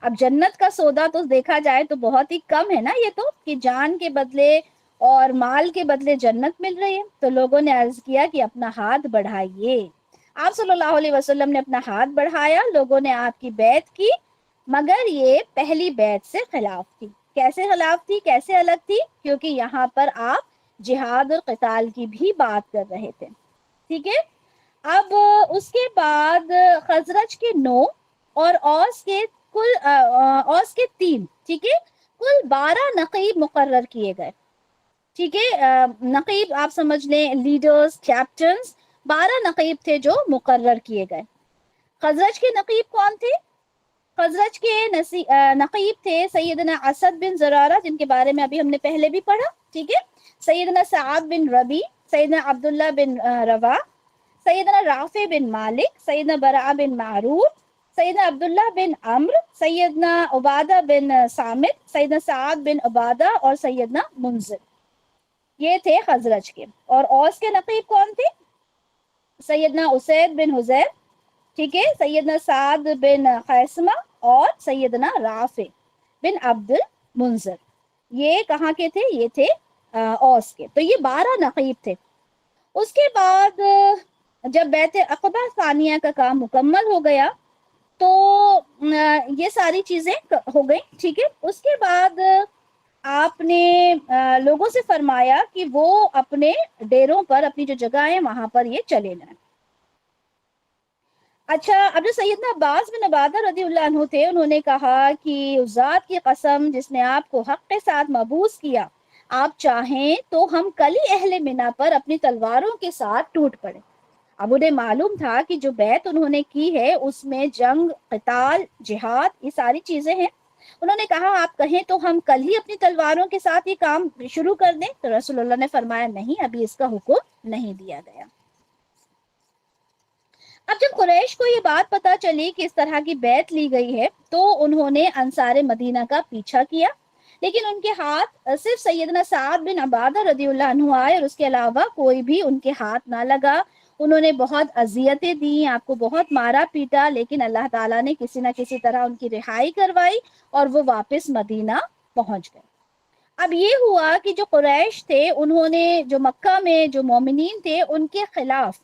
اب جنت کا سودا تو دیکھا جائے تو بہت ہی کم ہے نا، یہ تو کہ جان کے بدلے اور مال کے بدلے جنت مل رہی ہے۔ تو لوگوں نے عرض کیا کہ اپنا ہاتھ بڑھائیے۔ آپ صلی اللہ علیہ وسلم نے اپنا ہاتھ بڑھایا، لوگوں نے آپ کی بیعت کی، مگر یہ پہلی بیعت سے خلاف تھی۔ کیسے خلاف تھی؟ کیسے الگ تھی؟ کیونکہ یہاں پر آپ جہاد اور قتال کی بھی بات کر رہے تھے، ٹھیک ہے۔ اب اس کے بعد خزرج کے 9 اور اوس کے 3، ٹھیک ہے، کل 12 نقیب مقرر کیے گئے۔ ٹھیک ہے، نقیب آپ سمجھ لیں لیڈرز، کیپٹنز، 12 نقیب تھے جو مقرر کیے گئے۔ خزرج کے نقیب کون تھے؟ خزرج کے نقیب تھے سیدنا اسد بن زرارہ، جن کے بارے میں ابھی ہم نے پہلے بھی پڑھا، ٹھیک ہے، سیدنا سعد بن ربی، سیدنا عبداللہ بن روا، سیدنا رافع بن مالک، سیدنا برا بن معروف، سیدنا عبداللہ بن عمرو، سیدنا عبادہ بن سامت، سیدنا سعد بن عبادہ اور سیدنا منذر، یہ تھے خزرج کے۔ اور اوس کے نقیب کون تھے؟ سیدنا اسید بن حذیر، ٹھیک ہے، سیدنا سعد بن خیسمہ اور سیدنا رافع بن عبد المنذر، یہ کہاں کے تھے؟ یہ تھے اوس کے۔ تو یہ 12 نقیب تھے۔ اس کے بعد جب بیعت عقبہ ثانیہ کا کام مکمل ہو گیا تو یہ ساری چیزیں ہو گئی، ٹھیک ہے۔ اس کے بعد آپ نے لوگوں سے فرمایا کہ وہ اپنے ڈیروں پر، اپنی جو جگہ ہے وہاں پر یہ چلے جائیں۔ اچھا، اب جو سیدنا عباس بن عبادہ رضی اللہ عنہ تھے، انہوں نے کہا کہ اس ذات کی قسم جس نے آپ کو حق کے ساتھ مبعوث کیا، آپ چاہیں تو ہم کل ہی اہل منا پر اپنی تلواروں کے ساتھ ٹوٹ پڑے۔ اب انہیں معلوم تھا کہ جو بیعت انہوں نے کی ہے اس میں جنگ، قتال، جہاد، یہ ساری چیزیں ہیں۔ انہوں نے کہا آپ کہیں تو ہم کل ہی اپنی تلواروں کے ساتھ یہ کام شروع کر دیں، تو رسول اللہ نے فرمایا نہیں، ابھی اس کا حکم نہیں دیا گیا۔ اب جب قریش کو یہ بات پتا چلی کہ اس طرح کی بیعت لی گئی ہے تو انہوں نے انصار مدینہ کا پیچھا کیا، لیکن ان کے ہاتھ صرف سیدنا سعد بن عبادہ رضی اللہ عنہ آئے اور اس کے علاوہ کوئی بھی ان کے ہاتھ نہ لگا۔ انہوں نے بہت اذیتیں دیں، آپ کو بہت مارا پیٹا، لیکن اللہ تعالیٰ نے کسی نہ کسی طرح ان کی رہائی کروائی اور وہ واپس مدینہ پہنچ گئے۔ اب یہ ہوا کہ جو قریش تھے انہوں نے جو مکہ میں جو مومنین تھے ان کے خلاف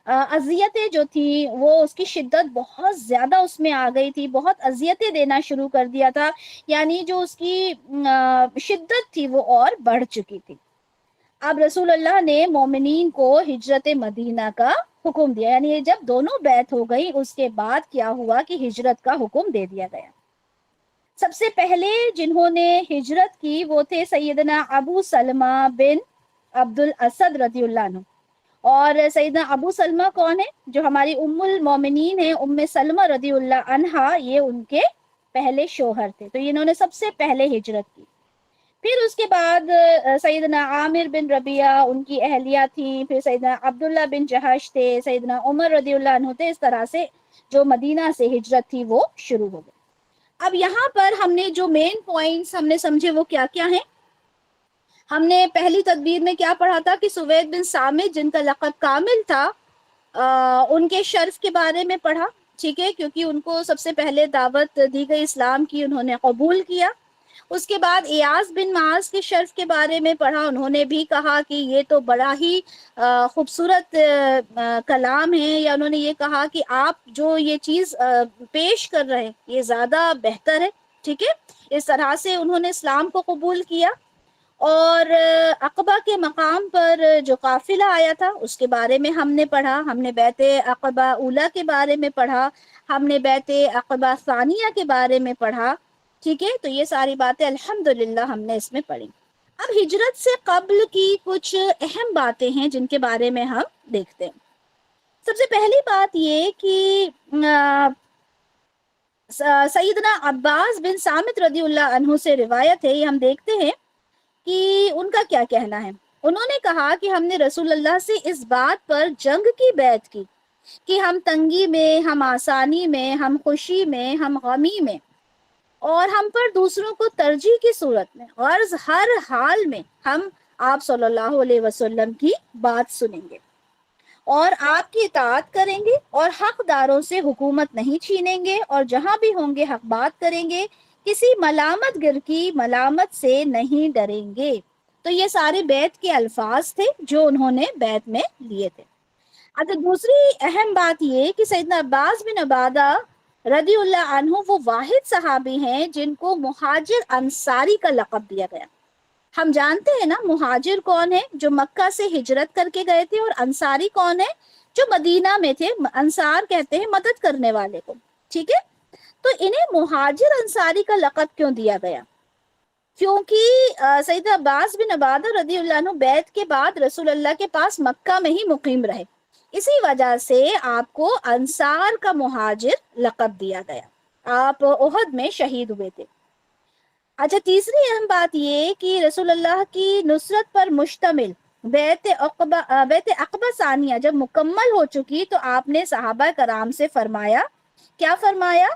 اذیتیں جو تھی وہ اس کی شدت بہت زیادہ اس میں آ گئی تھی، بہت اذیتیں دینا شروع کر دیا تھا، یعنی جو اس کی شدت تھی وہ اور بڑھ چکی تھی۔ اب رسول اللہ نے مومنین کو ہجرت مدینہ کا حکم دیا، یعنی یہ جب دونوں بیعت ہو گئی اس کے بعد کیا ہوا کہ ہجرت کا حکم دے دیا گیا۔ سب سے پہلے جنہوں نے ہجرت کی وہ تھے سیدنا ابو سلمہ بن عبد الاسد رضی اللہ عنہ۔ اور سیدنا ابو سلمہ کون ہے؟ جو ہماری ام المومنین ہیں، ام سلمہ رضی اللہ عنہا، یہ ان کے پہلے شوہر تھے، تو انہوں نے سب سے پہلے ہجرت کی۔ پھر اس کے بعد سیدنا عامر بن ربیعہ ان کی اہلیہ تھیں، پھر سیدنا عبداللہ بن جہش تھے، سیدنا عمر رضی اللہ عنہ تھے۔ اس طرح سے جو مدینہ سے ہجرت تھی وہ شروع ہو گئی۔ اب یہاں پر ہم نے جو مین پوائنٹس ہم نے سمجھے وہ کیا کیا ہیں؟ ہم نے پہلی تدبیر میں کیا پڑھا تھا کہ سوید بن سامت جن کا لقب کامل تھا، ان کے شرف کے بارے میں پڑھا، ٹھیک ہے، کیونکہ ان کو سب سے پہلے دعوت دی گئی اسلام کی، انہوں نے قبول کیا۔ اس کے بعد ایاز بن معاذ کے شرف کے بارے میں پڑھا، انہوں نے بھی کہا کہ یہ تو بڑا ہی خوبصورت کلام ہے، یا انہوں نے یہ کہا کہ آپ جو یہ چیز پیش کر رہے ہیں یہ زیادہ بہتر ہے، ٹھیک ہے، اس طرح سے انہوں نے اسلام کو قبول کیا۔ اور عقبہ کے مقام پر جو قافلہ آیا تھا اس کے بارے میں ہم نے پڑھا، ہم نے بیعت عقبہ اولیٰ کے بارے میں پڑھا، ہم نے بیعت عقبہ ثانیہ کے بارے میں پڑھا، ٹھیک ہے، تو یہ ساری باتیں الحمدللہ ہم نے اس میں پڑھی۔ اب ہجرت سے قبل کی کچھ اہم باتیں ہیں جن کے بارے میں ہم دیکھتے ہیں۔ سب سے پہلی بات یہ کہ سیدنا عباس بن سامت رضی اللہ عنہ سے روایت ہے، یہ ہم دیکھتے ہیں کہ ان کا کیا کہنا ہے۔ انہوں نے کہا کہ ہم نے رسول اللہ سے اس بات پر جنگ کی بیعت کی کہ ہم تنگی میں، ہم آسانی میں، ہم خوشی میں، ہم غمی میں، اور ہم پر دوسروں کو ترجیح کی صورت میں، غرض ہر حال میں ہم آپ صلی اللہ علیہ وسلم کی بات سنیں گے اور آپ کی اطاعت کریں گے اور حقداروں سے حکومت نہیں چھینیں گے، اور جہاں بھی ہوں گے حق بات کریں گے، کسی ملامت گر کی ملامت سے نہیں ڈریں گے۔ تو یہ سارے بیعت کے الفاظ تھے جو انہوں نے بیعت میں لیے تھے۔ اچھا، دوسری اہم بات یہ کہ سیدنا عباس بن عبادہ رضی اللہ عنہ وہ واحد صحابی ہیں جن کو مہاجر انصاری کا لقب دیا گیا۔ ہم جانتے ہیں نا مہاجر کون ہے؟ جو مکہ سے ہجرت کر کے گئے تھے، اور انصاری کون ہے؟ جو مدینہ میں تھے۔ انصار کہتے ہیں مدد کرنے والے کو، ٹھیک ہے، تو انہیں مہاجر انصاری کا لقب کیوں دیا گیا؟ کیونکہ سیدنا عباس بن عبادہ رضی اللہ عنہ بیعت کے بعد رسول اللہ کے پاس مکہ میں ہی مقیم رہے، اسی وجہ سے آپ کو انصار کا مہاجر لقب دیا گیا، آپ احد میں شہید ہوئے تھے۔ اچھا، تیسری اہم بات یہ کہ رسول اللہ کی نصرت پر مشتمل بیعت عقبہ ثانیہ جب مکمل ہو چکی تو آپ نے صحابہ کرام سے فرمایا، کیا فرمایا؟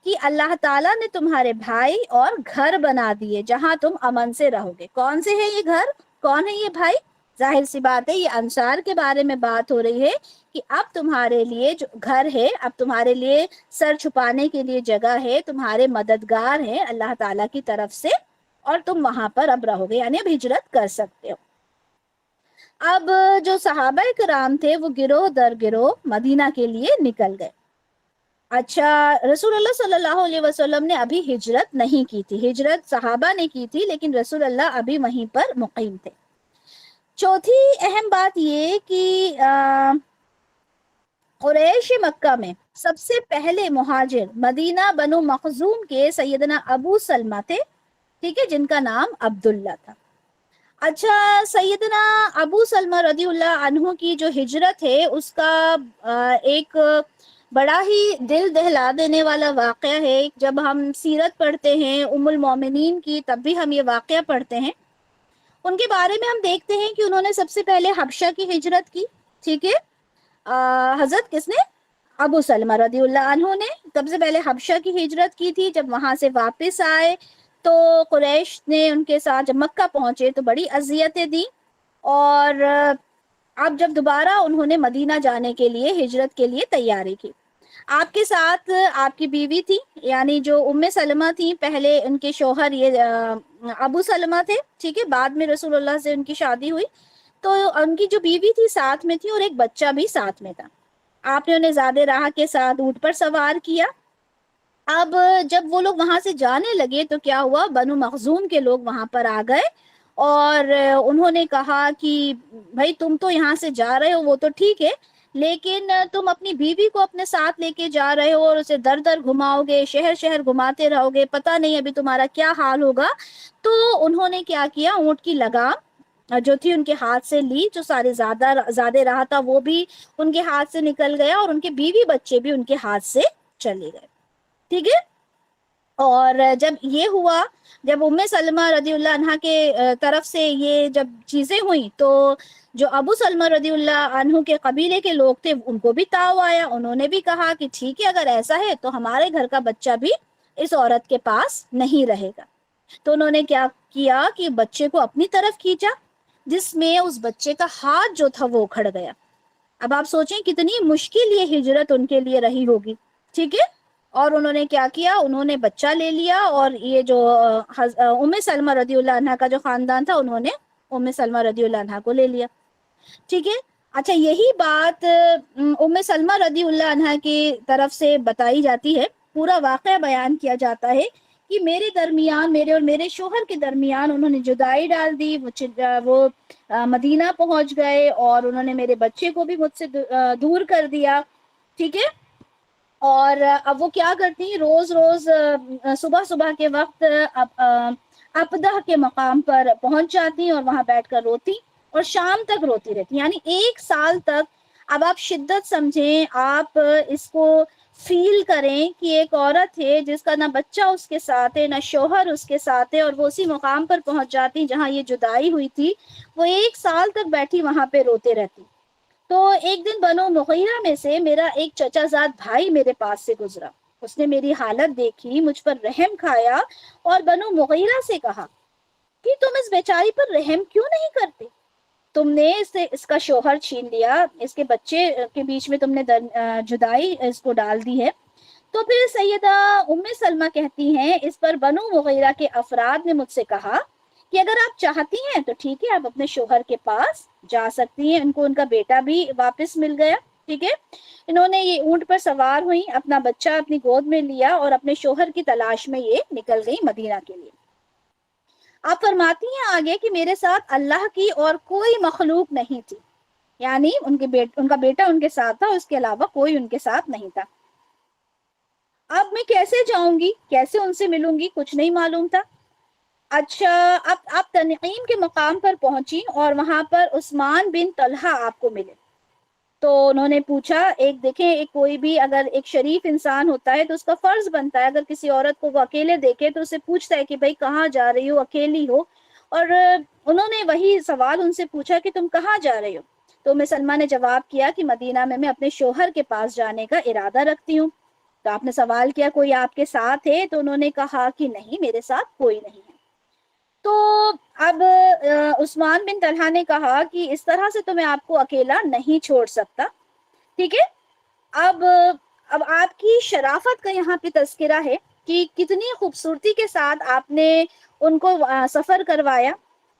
کہ اللہ تعالیٰ نے تمہارے بھائی اور گھر بنا دیے جہاں تم امن سے رہو گے۔ کون سے ہے یہ گھر، کون ہے یہ بھائی؟ ظاہر سی بات ہے یہ انصار کے بارے میں بات ہو رہی ہے کہ اب تمہارے لیے جو گھر ہے، اب تمہارے لیے سر چھپانے کے لیے جگہ ہے، تمہارے مددگار ہیں اللہ تعالیٰ کی طرف سے، اور تم وہاں پر اب رہو گے، یعنی اب ہجرت کر سکتے ہو۔ اب جو صحابہ کرام تھے وہ گروہ در گروہ مدینہ کے لیے نکل گئے۔ اچھا، رسول اللہ صلی اللہ علیہ وسلم نے ابھی ہجرت نہیں کی تھی، ہجرت صحابہ نے کی تھی لیکن رسول اللہ ابھی وہیں پر مقیم تھے۔ چوتھی اہم بات یہ کہ قریش مکہ میں سب سے پہلے مہاجر مدینہ بنو مخزوم کے سیدنا ابو سلمہ تھے، ٹھیک ہے، جن کا نام عبداللہ تھا۔ اچھا، سیدنا ابو سلمہ رضی اللہ عنہ کی جو ہجرت ہے اس کا ایک بڑا ہی دل دہلا دینے والا واقعہ ہے۔ جب ہم سیرت پڑھتے ہیں ام المومنین کی تب بھی ہم یہ واقعہ پڑھتے ہیں، ان کے بارے میں ہم دیکھتے ہیں کہ انہوں نے سب سے پہلے حبشہ کی ہجرت کی، ٹھیک ہے، حضرت کس نے؟ ابو سلمہ رضی اللہ عنہ نے سب سے پہلے حبشہ کی ہجرت کی تھی۔ جب وہاں سے واپس آئے تو قریش نے ان کے ساتھ، جب مکہ پہنچے تو بڑی اذیتیں دی، اور اب جب دوبارہ انہوں نے مدینہ جانے کے لیے ہجرت کے لیے تیاری کی، آپ کے ساتھ آپ کی بیوی تھی، یعنی جو ام سلمہ تھی، پہلے ان کے شوہر یہ ابو سلمہ تھے، ٹھیک ہے، بعد میں رسول اللہ سے ان کی شادی ہوئی، تو ان کی جو بیوی تھی ساتھ میں تھی اور ایک بچہ بھی ساتھ میں تھا۔ آپ نے انہیں زاد راہ کے ساتھ اونٹ پر سوار کیا۔ اب جب وہ لوگ وہاں سے جانے لگے تو کیا ہوا، بنو مخزوم کے لوگ وہاں پر آ گئے اور انہوں نے کہا کہ بھائی تم تو یہاں سے جا رہے ہو وہ تو ٹھیک ہے، لیکن تم اپنی بیوی کو اپنے ساتھ لے کے جا رہے ہو اور اسے در در گھماؤ گے، شہر شہر گھماتے رہو گے، پتہ نہیں ابھی تمہارا کیا حال ہوگا۔ تو انہوں نے کیا کیا، اونٹ کی لگام جو تھی ان کے ہاتھ سے لی، جو سارے زیادہ راہ تھا وہ بھی ان کے ہاتھ سے نکل گیا، اور ان کے بیوی بچے بھی ان کے ہاتھ سے چلے گئے، ٹھیک ہے۔ اور جب یہ ہوا، جب ام سلمہ رضی اللہ عنہ کے طرف سے یہ جب چیزیں ہوئیں تو جو ابو سلمہ رضی اللہ عنہ کے قبیلے کے لوگ تھے ان کو بھی تاؤ آیا، انہوں نے بھی کہا کہ ٹھیک ہے اگر ایسا ہے تو ہمارے گھر کا بچہ بھی اس عورت کے پاس نہیں رہے گا۔ تو انہوں نے کیا کیا کہ بچے کو اپنی طرف کھینچا، جس میں اس بچے کا ہاتھ جو تھا وہ اکھڑ گیا۔ اب آپ سوچیں کتنی مشکل یہ ہجرت ان کے لیے رہی ہوگی، ٹھیک ہے۔ اور انہوں نے کیا کیا، انہوں نے بچہ لے لیا، اور یہ جو ام سلمہ رضی اللہ عنہ کا جو خاندان تھا انہوں نے ام سلمہ رضی اللہ عنہ کو لے لیا، ٹھیک ہے۔ اچھا، یہی بات ام سلمہ رضی اللہ عنہ کی طرف سے بتائی جاتی ہے، پورا واقعہ بیان کیا جاتا ہے کہ میرے درمیان، میرے اور میرے شوہر کے درمیان انہوں نے جدائی ڈال دی، وہ مدینہ پہنچ گئے اور انہوں نے میرے بچے کو بھی مجھ سے دور کر دیا، ٹھیک ہے۔ اور اب وہ کیا کرتی، روز روز صبح صبح کے وقت اپدہ کے مقام پر پہنچ جاتی اور وہاں بیٹھ کر روتی اور شام تک روتی رہتی، یعنی 1 سال تک۔ اب آپ شدت سمجھیں، آپ اس کو فیل کریں کہ ایک عورت ہے جس کا نہ بچہ اس کے ساتھ ہے، نہ شوہر اس کے ساتھ ہے، اور وہ اسی مقام پر پہنچ جاتی جہاں یہ جدائی ہوئی تھی، وہ 1 سال تک بیٹھی وہاں پہ روتے رہتی۔ تو ایک دن بنو مغیرہ میں سے میرا ایک چچا زاد بھائی میرے پاس سے گزرا، اس نے میری حالت دیکھی، مجھ پر رحم کھایا اور بنو مغیرہ سے کہا کہ تم اس بیچاری پر رحم کیوں نہیں کرتے؟ تم نے اس کا شوہر چھین لیا، اس کے بچے کے بیچ میں تم نے جدائی اس کو ڈال دی ہے۔ تو پھر سیدہ ام سلمہ کہتی ہیں اس پر بنو مغیرہ کے افراد نے مجھ سے کہا کہ اگر آپ چاہتی ہیں تو ٹھیک ہے، آپ اپنے شوہر کے پاس جا سکتی ہیں، ان کو ان کا بیٹا بھی واپس مل گیا، ٹھیک ہے۔ انہوں نے یہ اونٹ پر سوار ہوئی، اپنا بچہ اپنی گود میں لیا اور اپنے شوہر کی تلاش میں یہ نکل گئی مدینہ کے لیے۔ آپ فرماتی ہیں آگے کہ میرے ساتھ اللہ کی اور کوئی مخلوق نہیں تھی، یعنی ان کا بیٹا ان کے ساتھ تھا، اس کے علاوہ کوئی ان کے ساتھ نہیں تھا۔ اب میں کیسے جاؤں گی، کیسے ان سے ملوں گی، کچھ نہیں معلوم تھا۔ اچھا، اب آپ تنعیم کے مقام پر پہنچی اور وہاں پر عثمان بن طلحہ آپ کو ملے، تو انہوں نے پوچھا، ایک دیکھیں، ایک کوئی بھی اگر ایک شریف انسان ہوتا ہے تو اس کا فرض بنتا ہے اگر کسی عورت کو وہ اکیلے دیکھے تو اسے پوچھتا ہے کہ بھائی کہاں جا رہی ہو، اکیلی ہو؟ اور انہوں نے وہی سوال ان سے پوچھا کہ تم کہاں جا رہی ہو؟ تو ام سلمہ نے جواب کیا کہ مدینہ میں اپنے شوہر کے پاس جانے کا ارادہ رکھتی ہوں۔ تو آپ نے سوال کیا کوئی آپ کے ساتھ ہے؟ تو انہوں نے کہا کہ نہیں، میرے ساتھ کوئی نہیں ہے۔ تو اب عثمان بن طلحہ نے کہا کہ اس طرح سے تو میں آپ کو اکیلا نہیں چھوڑ سکتا، ٹھیک ہے؟ اب اب آپ کی شرافت کا یہاں پہ تذکرہ ہے کہ کتنی خوبصورتی کے ساتھ آپ نے ان کو سفر کروایا،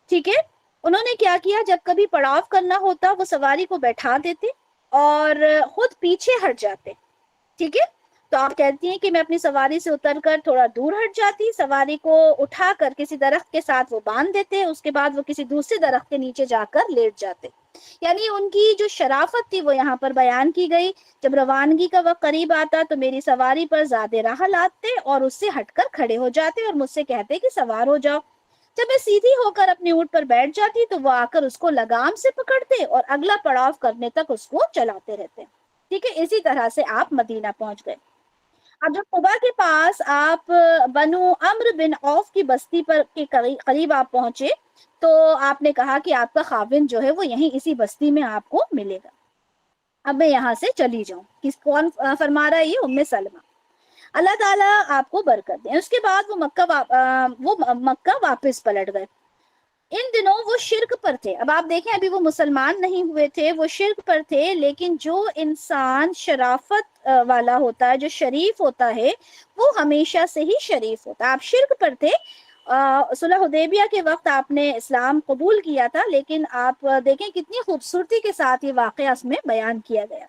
ٹھیک ہے؟ انہوں نے کیا کیا، جب کبھی پڑاؤ کرنا ہوتا وہ سواری کو بیٹھا دیتے اور خود پیچھے ہٹ جاتے، ٹھیک ہے؟ تو آپ کہتی ہیں کہ میں اپنی سواری سے اتر کر تھوڑا دور ہٹ جاتی، سواری کو اٹھا کر کسی درخت کے ساتھ وہ باندھ دیتے، اس کے بعد وہ کسی دوسرے درخت کے نیچے جا کر لیٹ جاتے۔ یعنی ان کی جو شرافت تھی وہ یہاں پر بیان کی گئی۔ جب روانگی کا وقت قریب آتا تو میری سواری پر زیادہ راہ لاتے اور اس سے ہٹ کر کھڑے ہو جاتے اور مجھ سے کہتے کہ سوار ہو جاؤ۔ جب میں سیدھی ہو کر اپنے اونٹ پر بیٹھ جاتی تو وہ آ کر اس کو لگام سے پکڑتے اور اگلا پڑاؤ کرنے تک اس کو چلاتے رہتے، ٹھیک ہے؟ اسی طرح سے آپ مدینہ پہنچ گئے۔ اب جب قبا کے پاس آپ بنو عمرو بن عوف کی بستی پر کے قریب آپ پہنچے تو آپ نے کہا کہ آپ کا خاوند جو ہے وہ یہیں اسی بستی میں آپ کو ملے گا، اب میں یہاں سے چلی جاؤں۔ کون فرما رہا ہے؟ یہ ام سلمہ۔ اللہ تعالیٰ آپ کو برکت دیں۔ اس کے بعد وہ مکہ واپس پلٹ گئے۔ ان دنوں وہ شرک پر تھے۔ اب آپ دیکھیں، ابھی وہ مسلمان نہیں ہوئے تھے، وہ شرک پر تھے، لیکن جو انسان شرافت والا ہوتا ہے، جو شریف ہوتا ہے، وہ ہمیشہ سے ہی شریف ہوتا ہے۔ آپ شرک پر تھے، صلح حدیبیہ کے وقت آپ نے اسلام قبول کیا تھا، لیکن آپ دیکھیں کتنی خوبصورتی کے ساتھ یہ واقعہ اس میں بیان کیا گیا۔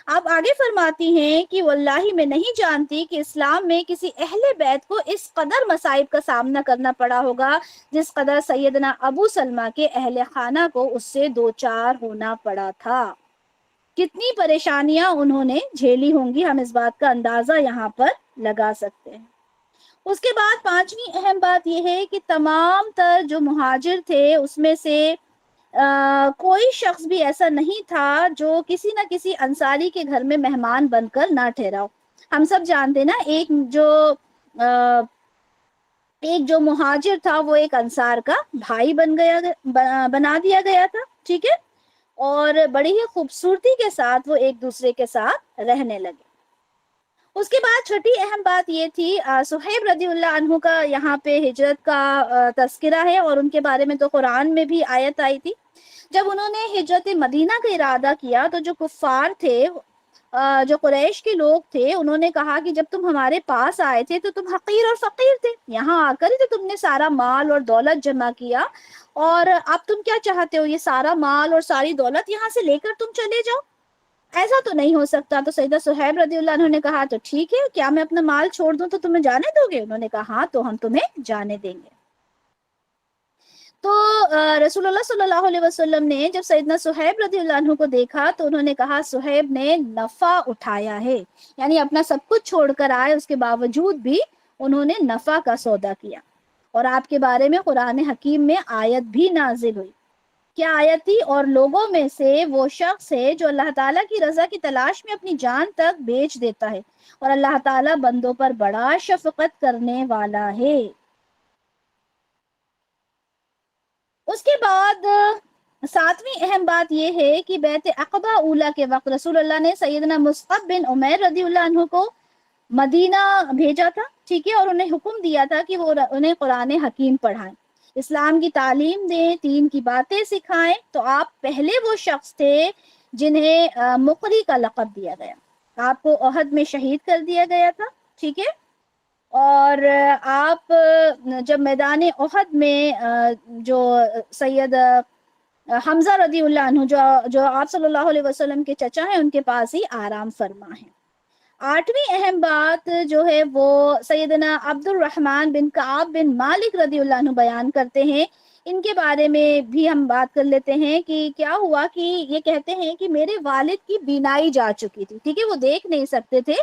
آپ آگے فرماتی ہیں کہ واللہ میں نہیں جانتی کہ اسلام میں کسی اہل بیت کو اس قدر مصائب کا سامنا کرنا پڑا ہوگا جس قدر سیدنا ابو سلمہ کے اہل خانہ کو اس سے دوچار ہونا پڑا تھا۔ کتنی پریشانیاں انہوں نے جھیلی ہوں گی، ہم اس بات کا اندازہ یہاں پر لگا سکتے ہیں۔ اس کے بعد پانچویں اہم بات یہ ہے کہ تمام تر جو مہاجر تھے اس میں سے کوئی شخص بھی ایسا نہیں تھا جو کسی نہ کسی انصاری کے گھر میں مہمان بن کر نہ ٹھہرا ہو۔ ہم سب جانتے نا، ایک جو مہاجر تھا وہ ایک انصار کا بھائی بنا دیا گیا تھا، ٹھیک ہے؟ اور بڑی ہی خوبصورتی کے ساتھ وہ ایک دوسرے کے ساتھ رہنے لگے۔ اس کے بعد چھٹی اہم بات یہ تھی، صہیب رضی اللہ عنہ کا یہاں پہ ہجرت کا تذکرہ ہے، اور ان کے بارے میں تو قرآن میں بھی آیت آئی تھی۔ جب انہوں نے ہجرت مدینہ کا ارادہ کیا تو جو کفار تھے، جو قریش کے لوگ تھے، انہوں نے کہا کہ جب تم ہمارے پاس آئے تھے تو تم حقیر اور فقیر تھے، یہاں آ کر ہی تو تم نے سارا مال اور دولت جمع کیا، اور اب تم کیا چاہتے ہو، یہ سارا مال اور ساری دولت یہاں سے لے کر تم چلے جاؤ؟ ایسا تو نہیں ہو سکتا۔ تو سیدہ صہیب رضی اللہ عنہ نے کہا تو ٹھیک ہے، کیا میں اپنا مال چھوڑ دوں تو تمہیں جانے دو گے؟ انہوں نے کہا ہاں، تو ہم تمہیں جانے دیں گے۔ تو رسول اللہ صلی اللہ علیہ وسلم نے جب سیدنا صہیب رضی اللہ عنہ کو دیکھا تو انہوں نے کہا صہیب نے نفع اٹھایا ہے، یعنی اپنا سب کچھ چھوڑ کر آئے، اس کے باوجود بھی انہوں نے نفع کا سودا کیا۔ اور آپ کے بارے میں قرآن حکیم میں آیت بھی نازل ہوئی۔ کیا آیت تھی؟ اور لوگوں میں سے وہ شخص ہے جو اللہ تعالیٰ کی رضا کی تلاش میں اپنی جان تک بیچ دیتا ہے، اور اللہ تعالیٰ بندوں پر بڑا شفقت کرنے والا ہے۔ اس کے بعد ساتویں اہم بات یہ ہے کہ بیعت عقبہ اولیٰ کے وقت رسول اللہ نے سیدنا مصعب بن عمیر رضی اللہ عنہ کو مدینہ بھیجا تھا، ٹھیک ہے؟ اور انہیں حکم دیا تھا کہ وہ انہیں قرآن حکیم پڑھائیں، اسلام کی تعلیم دیں، دین کی باتیں سکھائیں۔ تو آپ پہلے وہ شخص تھے جنہیں مقری کا لقب دیا گیا۔ آپ کو احد میں شہید کر دیا گیا تھا، ٹھیک ہے؟ اور آپ جب میدان احد میں جو سید حمزہ رضی اللہ عنہ جو آپ صلی اللہ علیہ وسلم کے چچا ہیں، ان کے پاس ہی آرام فرما ہیں۔ آٹھویں اہم بات جو ہے وہ سیدنا عبد الرحمن بن کعب بن مالک رضی اللہ عنہ بیان کرتے ہیں۔ ان کے بارے میں بھی ہم بات کر لیتے ہیں کہ کیا ہوا کہ یہ کہتے ہیں کہ میرے والد کی بینائی جا چکی تھی، ٹھیک ہے؟ وہ دیکھ نہیں سکتے تھے۔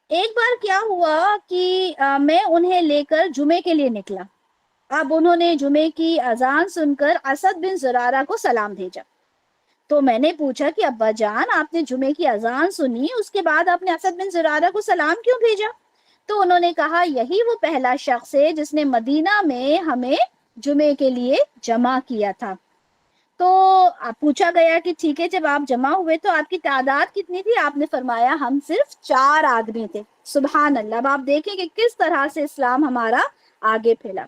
ایک بار کیا ہوا کہ میں انہیں لے کر جمعے کے لیے نکلا، اب انہوں نے جمعے کی اذان سن کر اسد بن زرارہ کو سلام بھیجا۔ تو میں نے پوچھا کہ ابا جان، آپ نے جمعے کی اذان سنی، اس کے بعد آپ نے اسد بن زرارہ کو سلام کیوں بھیجا؟ تو انہوں نے کہا یہی وہ پہلا شخص ہے جس نے مدینہ میں ہمیں جمعے کے لیے جمع کیا تھا۔ تو پوچھا گیا کہ ٹھیک ہے، جب آپ جمع ہوئے تو آپ کی تعداد کتنی تھی؟ آپ نے فرمایا ہم صرف 4 آدمی تھے۔ سبحان اللہ! اب آپ دیکھیں کہ کس طرح سے اسلام ہمارا آگے پھیلا۔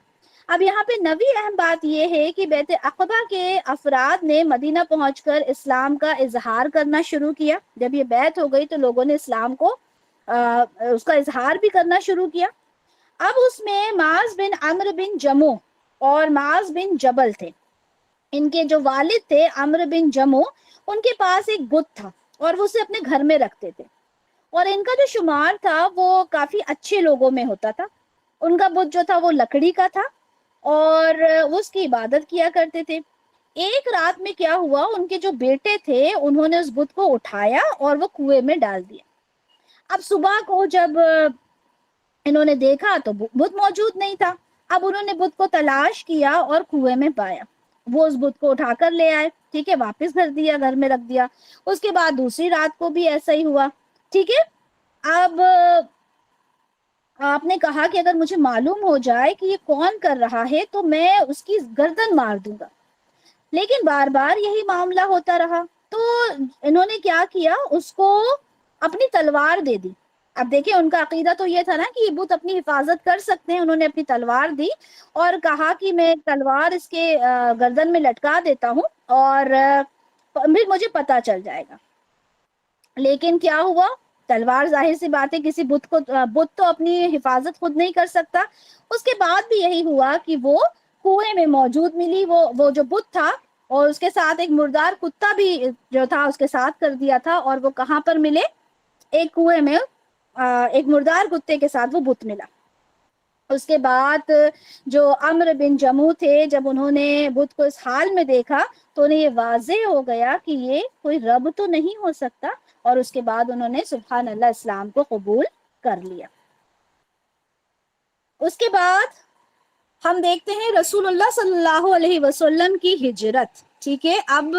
اب یہاں پہ نوی اہم بات یہ ہے کہ بیت عقبہ کے افراد نے مدینہ پہنچ کر اسلام کا اظہار کرنا شروع کیا۔ جب یہ بیعت ہو گئی تو لوگوں نے اسلام کو اس کا اظہار بھی کرنا شروع کیا۔ اب اس میں معاذ بن عمرو بن جموح اور معاذ بن جبل تھے۔ ان کے جو والد تھے عمرو بن جموح، ان کے پاس ایک بت تھا اور وہ اسے اپنے گھر میں رکھتے تھے، اور ان کا جو شمار تھا وہ کافی اچھے لوگوں میں ہوتا تھا۔ ان کا بت جو تھا وہ لکڑی کا تھا اور وہ اس کی عبادت کیا کرتے تھے۔ ایک رات میں کیا ہوا، ان کے جو بیٹے تھے انہوں نے اس بت کو اٹھایا اور وہ کنویں میں ڈال دیا۔ اب صبح کو جب انہوں نے دیکھا تو بت موجود نہیں تھا۔ اب انہوں نے بت کو تلاش کیا اور کنویں میں پایا۔ وہ اس بت کو اٹھا کر لے آئے، ٹھیک ہے، واپس گھر میں رکھ دیا۔ اس کے بعد دوسری رات کو بھی ایسا ہی ہوا، ٹھیک ہے۔ اب آپ نے کہا کہ اگر مجھے معلوم ہو جائے کہ یہ کون کر رہا ہے تو میں اس کی گردن مار دوں گا، لیکن بار بار یہی معاملہ ہوتا رہا۔ تو انہوں نے کیا کیا، اس کو اپنی تلوار دے دی۔ اب دیکھیں ان کا عقیدہ تو یہ تھا نا کہ یہ بت اپنی حفاظت کر سکتے ہیں۔ انہوں نے اپنی تلوار دی اور کہا کہ میں تلوار اس کے گردن میں لٹکا دیتا ہوں اور پھر مجھے پتا چل جائے گا۔ لیکن کیا ہوا، تلوار ظاہر سی بات ہے کسی بت تو اپنی حفاظت خود نہیں کر سکتا۔ اس کے بعد بھی یہی ہوا کہ وہ کنویں میں موجود ملی، وہ جو بت تھا، اور اس کے ساتھ ایک مردار کتا بھی جو تھا اس کے ساتھ کر دیا تھا، اور وہ کہاں پر ملے؟ ایک کنویں میں ایک مردار کتے کے ساتھ وہ بت ملا۔ اس کے بعد جو عمرو بن جموح تھے، جب انہوں نے بت کو اس حال میں دیکھا تو انہیں یہ واضح ہو گیا کہ یہ کوئی رب تو نہیں ہو سکتا، اور اس کے بعد انہوں نے سبحان اللہ اسلام کو قبول کر لیا۔ اس کے بعد ہم دیکھتے ہیں رسول اللہ صلی اللہ علیہ وسلم کی ہجرت، ٹھیک ہے۔ اب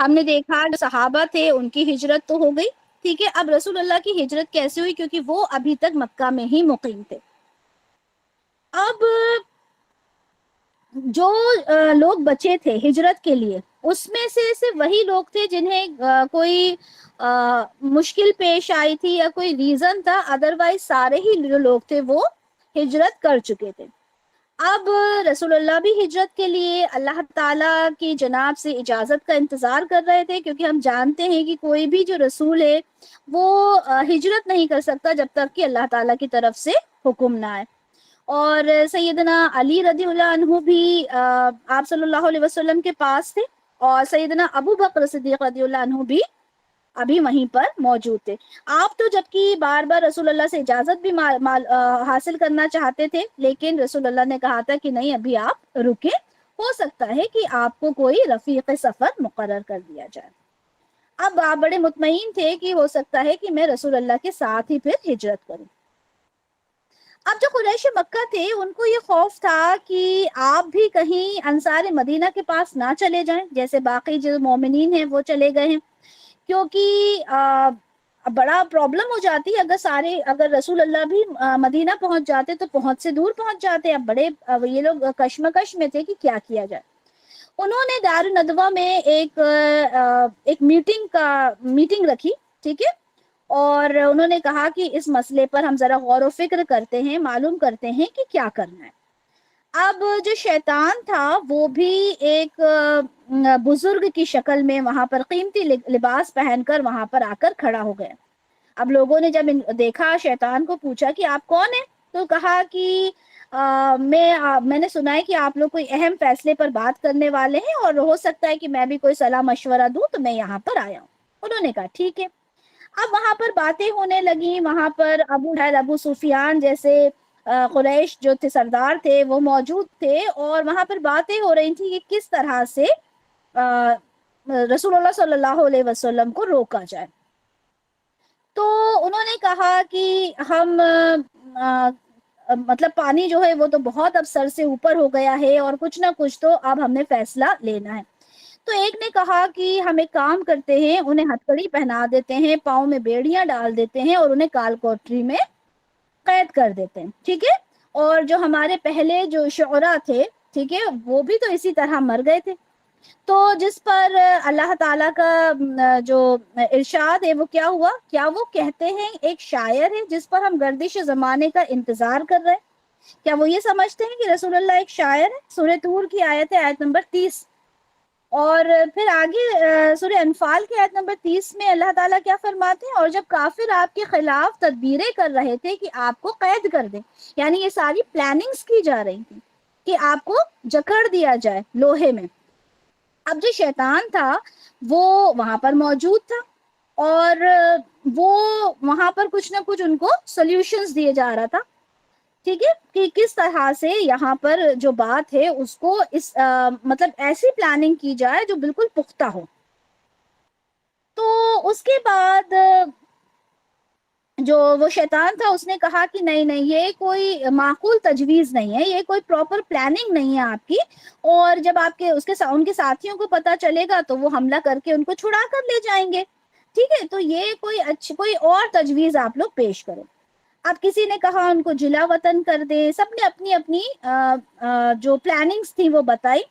ہم نے دیکھا جو صحابہ تھے ان کی ہجرت تو ہو گئی، ٹھیک ہے۔ اب رسول اللہ کی ہجرت کیسے ہوئی؟ کیونکہ وہ ابھی تک مکہ میں ہی مقیم تھے۔ اب جو لوگ بچے تھے ہجرت کے لیے، اس میں سے صرف وہی لوگ تھے جنہیں کوئی مشکل پیش آئی تھی یا کوئی ریزن تھا، ادروائز سارے ہی جو لوگ تھے وہ ہجرت کر چکے تھے۔ اب رسول اللہ بھی ہجرت کے لیے اللہ تعالیٰ کی جناب سے اجازت کا انتظار کر رہے تھے، کیونکہ ہم جانتے ہیں کہ کوئی بھی جو رسول ہے وہ ہجرت نہیں کر سکتا جب تک کہ اللہ تعالیٰ کی طرف سے حکم نہ آئے۔ اور سیدنا علی رضی اللہ عنہ بھی آپ صلی اللہ علیہ وسلم کے پاس تھے، اور سیدنا ابو بکر صدیق رضی اللہ عنہ بھی ابھی وہیں پر موجود تھے۔ آپ تو جبکہ بار بار رسول اللہ سے اجازت بھی حاصل کرنا چاہتے تھے، لیکن رسول اللہ نے کہا تھا کہ نہیں، ابھی آپ رکیں، ہو سکتا ہے کہ آپ کو کوئی رفیق سفر مقرر کر دیا جائے۔ اب آپ بڑے مطمئن تھے کہ ہو سکتا ہے کہ میں رسول اللہ کے ساتھ ہی پھر ہجرت کروں۔ اب جو قریش مکہ تھے ان کو یہ خوف تھا کہ آپ بھی کہیں انصار مدینہ کے پاس نہ چلے جائیں جیسے باقی جو مومنین ہیں وہ چلے گئے ہیں، کیونکہ بڑا پرابلم ہو جاتی اگر رسول اللہ بھی مدینہ پہنچ جاتے تو پہنچ سے دور پہنچ جاتے۔ اب بڑے یہ لوگ کشمکش میں تھے کہ کیا کیا جائے۔ انہوں نے دار الندوہ میں ایک میٹنگ رکھی، ٹھیک ہے، اور انہوں نے کہا کہ اس مسئلے پر ہم ذرا غور و فکر کرتے ہیں، معلوم کرتے ہیں کہ کیا کرنا ہے۔ اب جو شیطان تھا وہ بھی ایک بزرگ کی شکل میں وہاں پر قیمتی لباس پہن کر وہاں پر آ کر کھڑا ہو گیا۔ اب لوگوں نے جب دیکھا، شیطان کو پوچھا کہ آپ کون ہیں، تو کہا کہ میں نے سنا ہے کہ آپ لوگ کوئی اہم فیصلے پر بات کرنے والے ہیں، اور ہو سکتا ہے کہ میں بھی کوئی صلاح مشورہ دوں، تو میں یہاں پر آیا ہوں۔ انہوں نے کہا ٹھیک ہے۔ اب وہاں پر باتیں ہونے لگیں، وہاں پر ابو سفیان جیسے قریش جو تھے سردار تھے وہ موجود تھے، اور وہاں پر باتیں ہو رہی تھی کہ کس طرح سے رسول اللہ صلی اللہ علیہ وسلم کو روکا جائے۔ تو انہوں نے کہا کہ ہم مطلب پانی جو ہے وہ تو بہت اب سر سے اوپر ہو گیا ہے اور کچھ نہ کچھ تو اب ہم نے فیصلہ لینا ہے۔ تو ایک نے کہا کہ ہم ایک کام کرتے ہیں، انہیں ہتھکڑی پہنا دیتے ہیں، پاؤں میں بیڑیاں ڈال دیتے ہیں اور انہیں کال کوٹری میں قید کر دیتے ہیں، ٹھیک ہے۔ اور جو ہمارے پہلے جو شعراء تھے، ٹھیک ہے، وہ بھی تو اسی طرح مر گئے تھے۔ تو جس پر اللہ تعالیٰ کا جو ارشاد ہے وہ کیا ہوا، کیا وہ کہتے ہیں ایک شاعر ہے جس پر ہم گردش زمانے کا انتظار کر رہے ہیں، کیا وہ یہ سمجھتے ہیں کہ رسول اللہ ایک شاعر ہے؟ سورہ طور کی آیت ہے، آیت نمبر 30۔ اور پھر آگے سورہ انفال کی آیت نمبر 30 میں اللہ تعالیٰ کیا فرماتے ہیں، اور جب کافر آپ کے خلاف تدبیریں کر رہے تھے کہ آپ کو قید کر دیں، یعنی یہ ساری پلاننگز کی جا رہی تھی کہ آپ کو جکڑ دیا جائے لوہے میں۔ اب جو شیطان تھا وہ وہاں پر موجود تھا اور وہ وہاں پر کچھ نہ کچھ ان کو سولوشنز دیے جا رہا تھا، ٹھیک ہے، کہ کس طرح سے یہاں پر جو بات ہے اس کو اس مطلب ایسی پلاننگ کی جائے جو بالکل پختہ ہو۔ تو اس کے بعد جو وہ شیطان تھا اس نے کہا کہ نہیں نہیں، یہ کوئی معقول تجویز نہیں ہے، یہ کوئی پراپر پلاننگ نہیں ہے آپ کی، اور جب آپ کے ان کے ساتھیوں کو پتا چلے گا تو وہ حملہ کر کے ان کو چھڑا کر لے جائیں گے، ٹھیک ہے، تو یہ کوئی اور تجویز آپ لوگ پیش کرو۔ اب کسی نے کہا ان کو جلا وطن کر دیں، سب نے اپنی اپنی جو پلاننگز تھی وہ بتائی،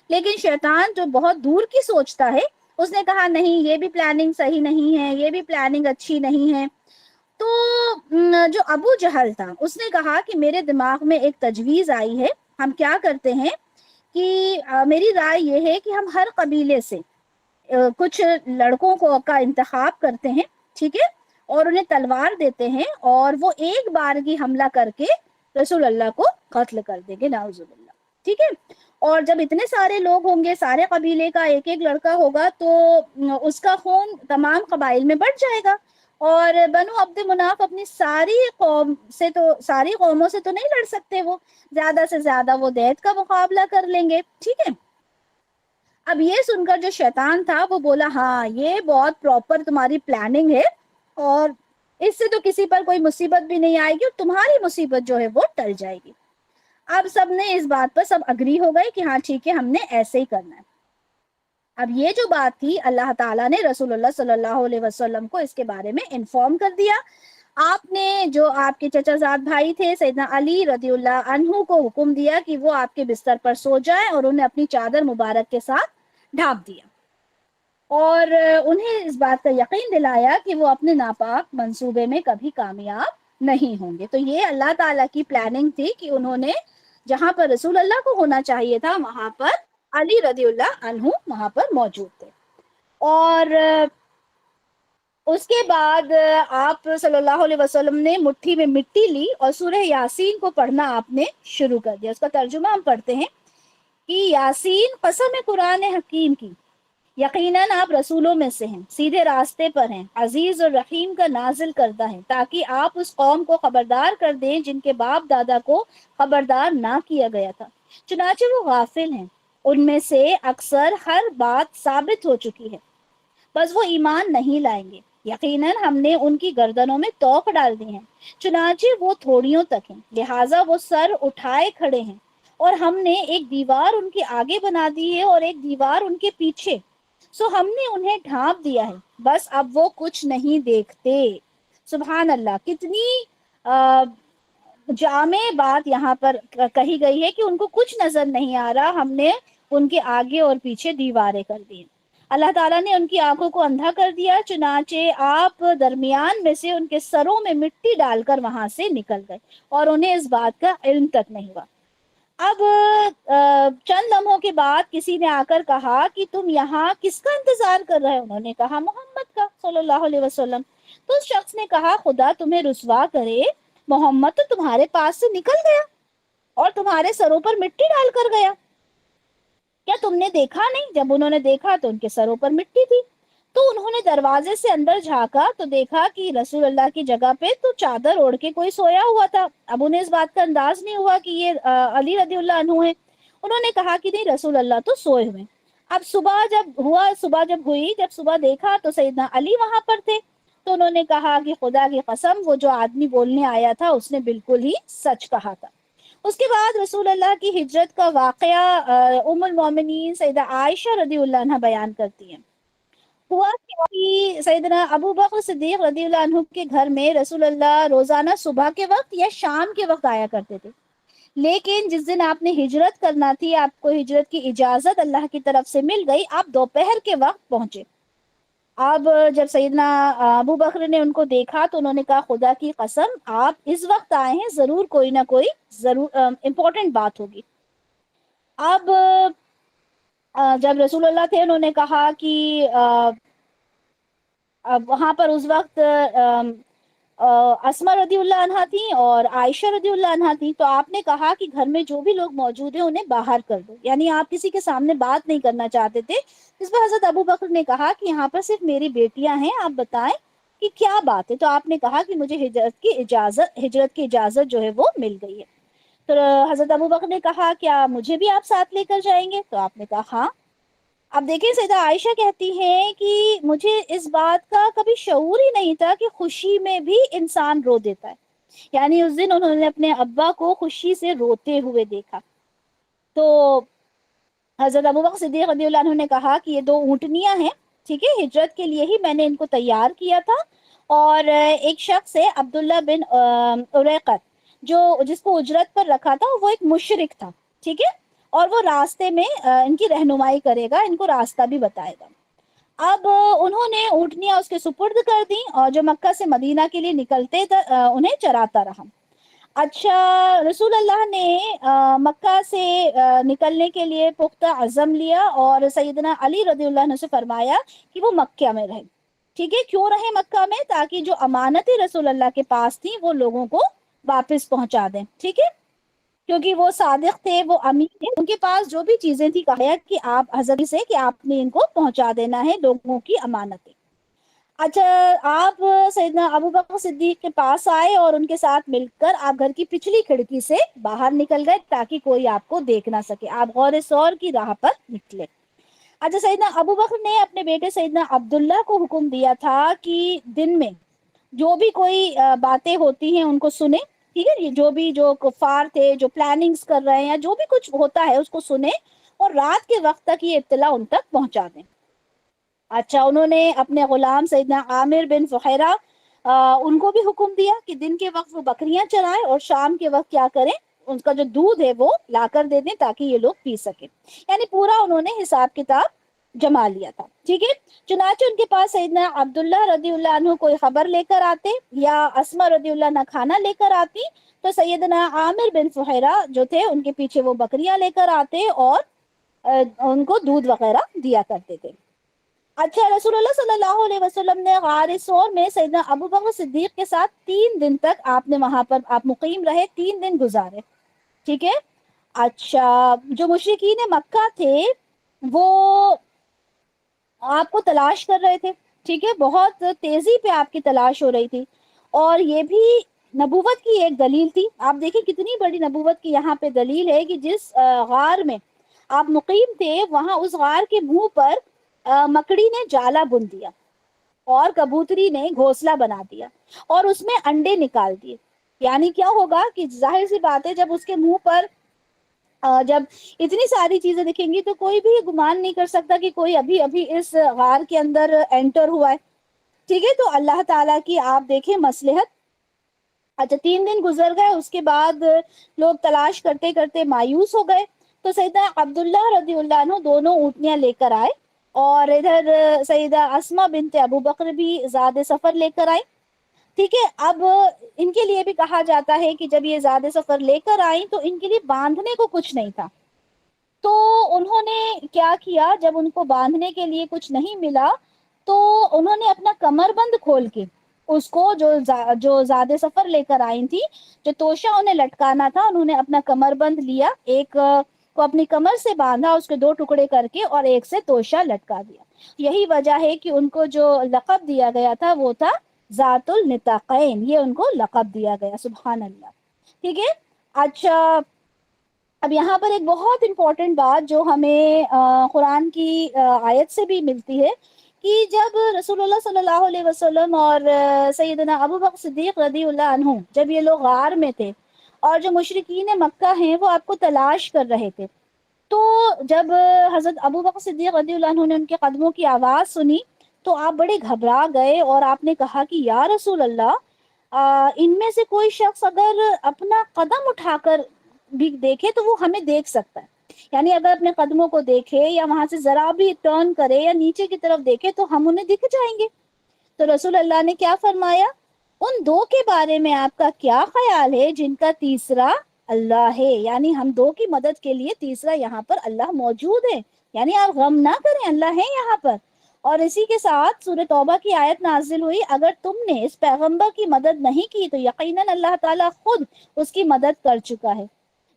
لیکن شیطان جو بہت دور کی سوچتا ہے اس نے کہا نہیں، یہ بھی پلاننگ صحیح نہیں ہے، یہ بھی پلاننگ اچھی نہیں ہے۔ تو جو ابو جہل تھا اس نے کہا کہ میرے دماغ میں ایک تجویز آئی ہے، ہم کیا کرتے ہیں کہ میری رائے یہ ہے کہ ہم ہر قبیلے سے کچھ لڑکوں کو کا انتخاب کرتے ہیں، ٹھیک ہے، اور انہیں تلوار دیتے ہیں اور وہ ایک بارگی حملہ کر کے رسول اللہ کو قتل کر دیں گے، نعوذ باللہ، ٹھیک ہے۔ اور جب اتنے سارے لوگ ہوں گے، سارے قبیلے کا ایک ایک لڑکا ہوگا، تو اس کا خون تمام قبائل میں بڑھ جائے گا، اور بنو عبد مناف اپنی ساری قوموں سے تو نہیں لڑ سکتے، وہ زیادہ سے زیادہ وہ دیت کا مقابلہ کر لیں گے، ٹھیک ہے۔ اب یہ سن کر جو شیطان تھا وہ بولا ہاں یہ بہت پراپر تمہاری پلاننگ ہے، اور اس سے تو کسی پر کوئی مصیبت بھی نہیں آئے گی اور تمہاری مصیبت جو ہے وہ ٹل جائے گی۔ اب سب نے اس بات پر سب اگری ہو گئے کہ ہاں ٹھیک ہے، ہم نے ایسے ہی کرنا ہے۔ اب یہ جو بات تھی اللہ تعالیٰ نے رسول اللہ صلی اللہ علیہ وسلم کو اس کے بارے میں انفارم کر دیا۔ آپ نے جو آپ کے چچا زاد بھائی تھے سیدنا علی رضی اللہ عنہ کو حکم دیا کہ وہ آپ کے بستر پر سو جائیں، اور انہیں اپنی چادر مبارک کے ساتھ ڈھانپ دیا اور انہیں اس بات کا یقین دلایا کہ وہ اپنے ناپاک منصوبے میں کبھی کامیاب نہیں ہوں گے۔ تو یہ اللہ تعالیٰ کی پلاننگ تھی کہ انہوں نے جہاں پر رسول اللہ کو ہونا چاہیے تھا وہاں پر علی رضی اللہ عنہ وہاں پر موجود تھے۔ اور اس کے بعد آپ صلی اللہ علیہ وسلم نے مٹھی میں مٹی لی اور سورہ یاسین کو پڑھنا آپ نے شروع کر دیا۔ اس کا ترجمہ ہم پڑھتے ہیں کہ یاسین قسم قرآن حکیم کی، یقیناً آپ رسولوں میں سے ہیں، سیدھے راستے پر ہیں، عزیز اور رحیم کا نازل کردہ ہیں، تاکہ آپ اس قوم کو خبردار کر دیں جن کے باپ دادا کو خبردار نہ کیا گیا تھا، چنانچہ وہ غافل ہیں، ان میں سے اکثر ہر بات ثابت ہو چکی ہے، بس وہ ایمان نہیں لائیں گے، یقیناً ہم نے ان کی گردنوں میں توق ڈال دی ہیں، چنانچہ وہ تھوڑیوں تک ہیں، لہٰذا وہ سر اٹھائے کھڑے ہیں، اور ہم نے ایک دیوار ان کے آگے بنا دی ہے اور ایک دیوار ان کے پیچھے، سو ہم نے انہیں ڈھانپ دیا ہے، بس اب وہ کچھ نہیں دیکھتے۔ سبحان اللہ، کتنی جامع بات یہاں پر کہی گئی ہے کہ ان کو کچھ نظر نہیں آ رہا، ہم نے ان کے آگے اور پیچھے دیواریں کر دی۔ اللہ تعالیٰ نے ان کی آنکھوں کو اندھا کر دیا، چنانچہ آپ درمیان میں سے ان کے سروں میں مٹی ڈال کر وہاں سے نکل گئے اور انہیں اس بات کا علم تک نہیں ہوا۔ اب چند لمحوں کے بعد کسی نے آ کر کہا کہ تم یہاں کس کا انتظار کر رہے ہو؟ انہوں نے کہا محمد کا صلی اللہ علیہ وسلم۔ تو اس شخص نے کہا خدا تمہیں رسوا کرے، محمد تو تمہارے پاس سے نکل گیا اور تمہارے سروں پر مٹی ڈال کر گیا، کیا تم نے دیکھا نہیں؟ جب انہوں نے دیکھا تو ان کے سروں پر مٹی تھی، تو انہوں نے دروازے سے اندر جھانکا تو دیکھا کہ رسول اللہ کی جگہ پہ تو چادر اوڑھ کے کوئی سویا ہوا تھا۔ اب انہیں اس بات کا انداز نہیں ہوا کہ یہ علی رضی اللہ عنہ ہے۔ انہوں نے کہا کہ نہیں، رسول اللہ تو سوئے ہوئے۔ اب صبح جب ہوئی، جب صبح دیکھا تو سیدنا علی وہاں پر تھے، تو انہوں نے کہا کہ خدا کی قسم وہ جو آدمی بولنے آیا تھا اس نے بالکل ہی سچ کہا تھا۔ اس کے بعد رسول اللہ کی ہجرت کا واقعہ ام المومنین سیدہ عائشہ رضی اللہ عنہ بیان کرتی ہیں۔ ہوا کیا کہ سیدنا ابو بکر صدیق رضی اللہ عنہ کے گھر میں رسول اللہ روزانہ صبح کے وقت یا شام کے وقت آیا کرتے تھے، لیکن جس دن آپ نے ہجرت کرنا تھی، آپ کو ہجرت کی اجازت اللہ کی طرف سے مل گئی، آپ دوپہر کے وقت پہنچے۔ اب جب سیدنا ابو بکر نے ان کو دیکھا تو انہوں نے کہا خدا کی قسم آپ اس وقت آئے ہیں، ضرور کوئی نہ کوئی ضرور امپورٹنٹ بات ہوگی۔ اب جب رسول اللہ تھے انہوں نے کہا کہ اب وہاں پر اس وقت اسما رضی اللہ عنہا تھیں اور عائشہ رضی اللہ عنہا تھیں، تو آپ نے کہا کہ گھر میں جو بھی لوگ موجود ہیں انہیں باہر کر دو، یعنی آپ کسی کے سامنے بات نہیں کرنا چاہتے تھے۔ اس پر حضرت ابو بکر نے کہا کہ یہاں پر صرف میری بیٹیاں ہیں، آپ بتائیں کہ کیا بات ہے؟ تو آپ نے کہا کہ مجھے ہجرت کی اجازت جو ہے وہ مل گئی ہے۔ تو حضرت ابو بکر نے کہا کیا مجھے بھی آپ ساتھ لے کر جائیں گے؟ تو آپ نے کہا ہاں۔ اب دیکھیں سیدہ عائشہ کہتی ہیں کہ مجھے اس بات کا کبھی شعور ہی نہیں تھا کہ خوشی میں بھی انسان رو دیتا ہے، یعنی اس دن انہوں نے اپنے ابا کو خوشی سے روتے ہوئے دیکھا۔ تو حضرت ابوبکر صدیق رضی اللہ عنہ نے کہا کہ یہ 2 اونٹنیاں ہیں، ٹھیک ہے، ہجرت کے لیے ہی میں نے ان کو تیار کیا تھا، اور ایک شخص ہے عبداللہ بن اریقت جو جس کو اجرت پر رکھا تھا، وہ ایک مشرک تھا، ٹھیک ہے، اور وہ راستے میں ان کی رہنمائی کرے گا، ان کو راستہ بھی بتائے گا۔ اب انہوں نے اونٹنیاں اس کے سپرد کر دی اور جو مکہ سے مدینہ کے لیے نکلتے انہیں چراتا رہا۔ اچھا، رسول اللہ نے مکہ سے نکلنے کے لیے پختہ عزم لیا اور سیدنا علی رضی اللہ عنہ سے فرمایا کہ وہ مکہ میں رہے، ٹھیک ہے، کیوں رہے مکہ میں؟ تاکہ جو امانتیں رسول اللہ کے پاس تھیں وہ لوگوں کو واپس پہنچا دیں، ٹھیک ہے، کیونکہ وہ صادق تھے، وہ امین تھے، ان کے پاس جو بھی چیزیں تھی کہا کہ آپ حضرت سے کہ آپ نے ان کو پہنچا دینا ہے لوگوں کی امانتیں۔ اچھا، آپ سیدنا ابو بکر صدیق کے پاس آئے اور ان کے ساتھ مل کر آپ گھر کی پچھلی کھڑکی سے باہر نکل گئے تاکہ کوئی آپ کو دیکھ نہ سکے، آپ غور سور کی راہ پر نکلے۔ اچھا، سیدنا ابو بکر نے اپنے بیٹے سیدنا عبداللہ کو حکم دیا تھا کہ دن میں جو بھی کوئی باتیں ہوتی ہیں ان کو سنیں، ٹھیک ہے، یہ جو کفار تھے جو پلاننگز کر رہے ہیں یا جو بھی کچھ ہوتا ہے اس کو سنیں، اور رات کے وقت تک یہ اطلاع ان تک پہنچا دیں۔ اچھا، انہوں نے اپنے غلام سیدنا عامر بن فحیرہ ان کو بھی حکم دیا کہ دن کے وقت وہ بکریاں چرائیں اور شام کے وقت کیا کریں، ان کا جو دودھ ہے وہ لا کر دے دیں تاکہ یہ لوگ پی سکیں، یعنی پورا انہوں نے حساب کتاب جما لیا تھا، ٹھیک ہے۔ چنانچہ ان کے پاس سیدنا عبداللہ رضی اللہ عنہ کوئی خبر لے کر آتے یا اسما رضی اللہ عنہ کھانا لے کر آتی تو سیدنا عامر بن فحیرہ جو تھے ان کے پیچھے وہ بکریاں لے کر آتے اور ان کو دودھ وغیرہ دیا کرتے تھے۔ اچھا، رسول اللہ صلی اللہ علیہ وسلم نے غار ثور میں سیدنا ابو بکر صدیق کے ساتھ 3 دن تک آپ نے وہاں پر آپ مقیم رہے، 3 دن گزارے، ٹھیک ہے۔ اچھا، جو مشرکین مکہ تھے وہ آپ کو تلاش کر رہے تھے، ٹھیک ہے، بہت تیزی پہ آپ کی تلاش ہو رہی تھی، اور یہ بھی نبوت کی ایک دلیل تھی۔ آپ دیکھیں کتنی بڑی نبوت کی یہاں پہ دلیل ہے کہ جس غار میں آپ مقیم تھے وہاں اس غار کے منہ پر مکڑی نے جالا بن دیا اور کبوتری نے گھونسلہ بنا دیا اور اس میں انڈے نکال دیے، یعنی کیا ہوگا کہ ظاہر سی بات ہے جب اس کے منہ پر جب اتنی ساری چیزیں دکھیں گی تو کوئی بھی گمان نہیں کر سکتا کہ کوئی ابھی ابھی اس غار کے اندر انٹر ہوا ہے، ٹھیک ہے۔ تو اللہ تعالیٰ کی آپ دیکھیں مصلحت۔ اچھا، 3 دن گزر گئے، اس کے بعد لوگ تلاش کرتے کرتے مایوس ہو گئے، تو سیدنا عبداللہ رضی اللہ عنہ دونوں اونٹنیاں لے کر آئے اور ادھر سیدہ اسما بنت ابو بکر بھی زاد سفر لے کر آئی، ٹھیک ہے۔ اب ان کے لیے بھی کہا جاتا ہے کہ جب یہ زاد سفر لے کر آئیں تو ان کے لیے باندھنے کو کچھ نہیں تھا، تو انہوں نے کیا کیا، جب ان کو باندھنے کے لیے کچھ نہیں ملا تو انہوں نے اپنا کمر بند کھول کے اس کو جو زاد سفر لے کر آئی تھی، جو توشہ انہیں لٹکانا تھا، انہوں نے اپنا کمر بند لیا، ایک کو اپنی کمر سے باندھا اس کے 2 ٹکڑے کر کے اور ایک سے توشہ لٹکا دیا۔ یہی وجہ ہے کہ ان کو جو لقب دیا گیا تھا وہ تھا ذات النطاقین، یہ ان کو لقب دیا گیا، سبحان اللہ، ٹھیک ہے۔ اچھا، اب یہاں پر ایک بہت امپورٹنٹ بات جو ہمیں قرآن کی آیت سے بھی ملتی ہے کہ جب رسول اللہ صلی اللہ علیہ وسلم اور سیدنا ابو بکر صدیق رضی اللہ عنہ جب یہ لوگ غار میں تھے اور جو مشرکین مکہ ہیں وہ آپ کو تلاش کر رہے تھے، تو جب حضرت ابو بکر صدیق رضی اللہ عنہ نے ان کے قدموں کی آواز سنی تو آپ بڑے گھبرا گئے اور آپ نے کہا کہ یا رسول اللہ، ان میں سے کوئی شخص اگر اپنا قدم اٹھا کر بھی دیکھے تو وہ ہمیں دیکھ سکتا ہے، یعنی اگر اپنے قدموں کو دیکھے یا وہاں سے ذرا بھی ٹرن کرے یا نیچے کی طرف دیکھے تو ہم انہیں دکھ جائیں گے۔ تو رسول اللہ نے کیا فرمایا، ان دو کے بارے میں آپ کا کیا خیال ہے جن کا تیسرا اللہ ہے، یعنی ہم دو کی مدد کے لیے تیسرا یہاں پر اللہ موجود ہے، یعنی آپ غم نہ کریں، اللہ ہے یہاں پر۔ اور اسی کے ساتھ سورہ توبہ کی آیت نازل ہوئی، اگر تم نے اس پیغمبر کی مدد نہیں کی تو یقیناً اللہ تعالیٰ خود اس کی مدد کر چکا ہے،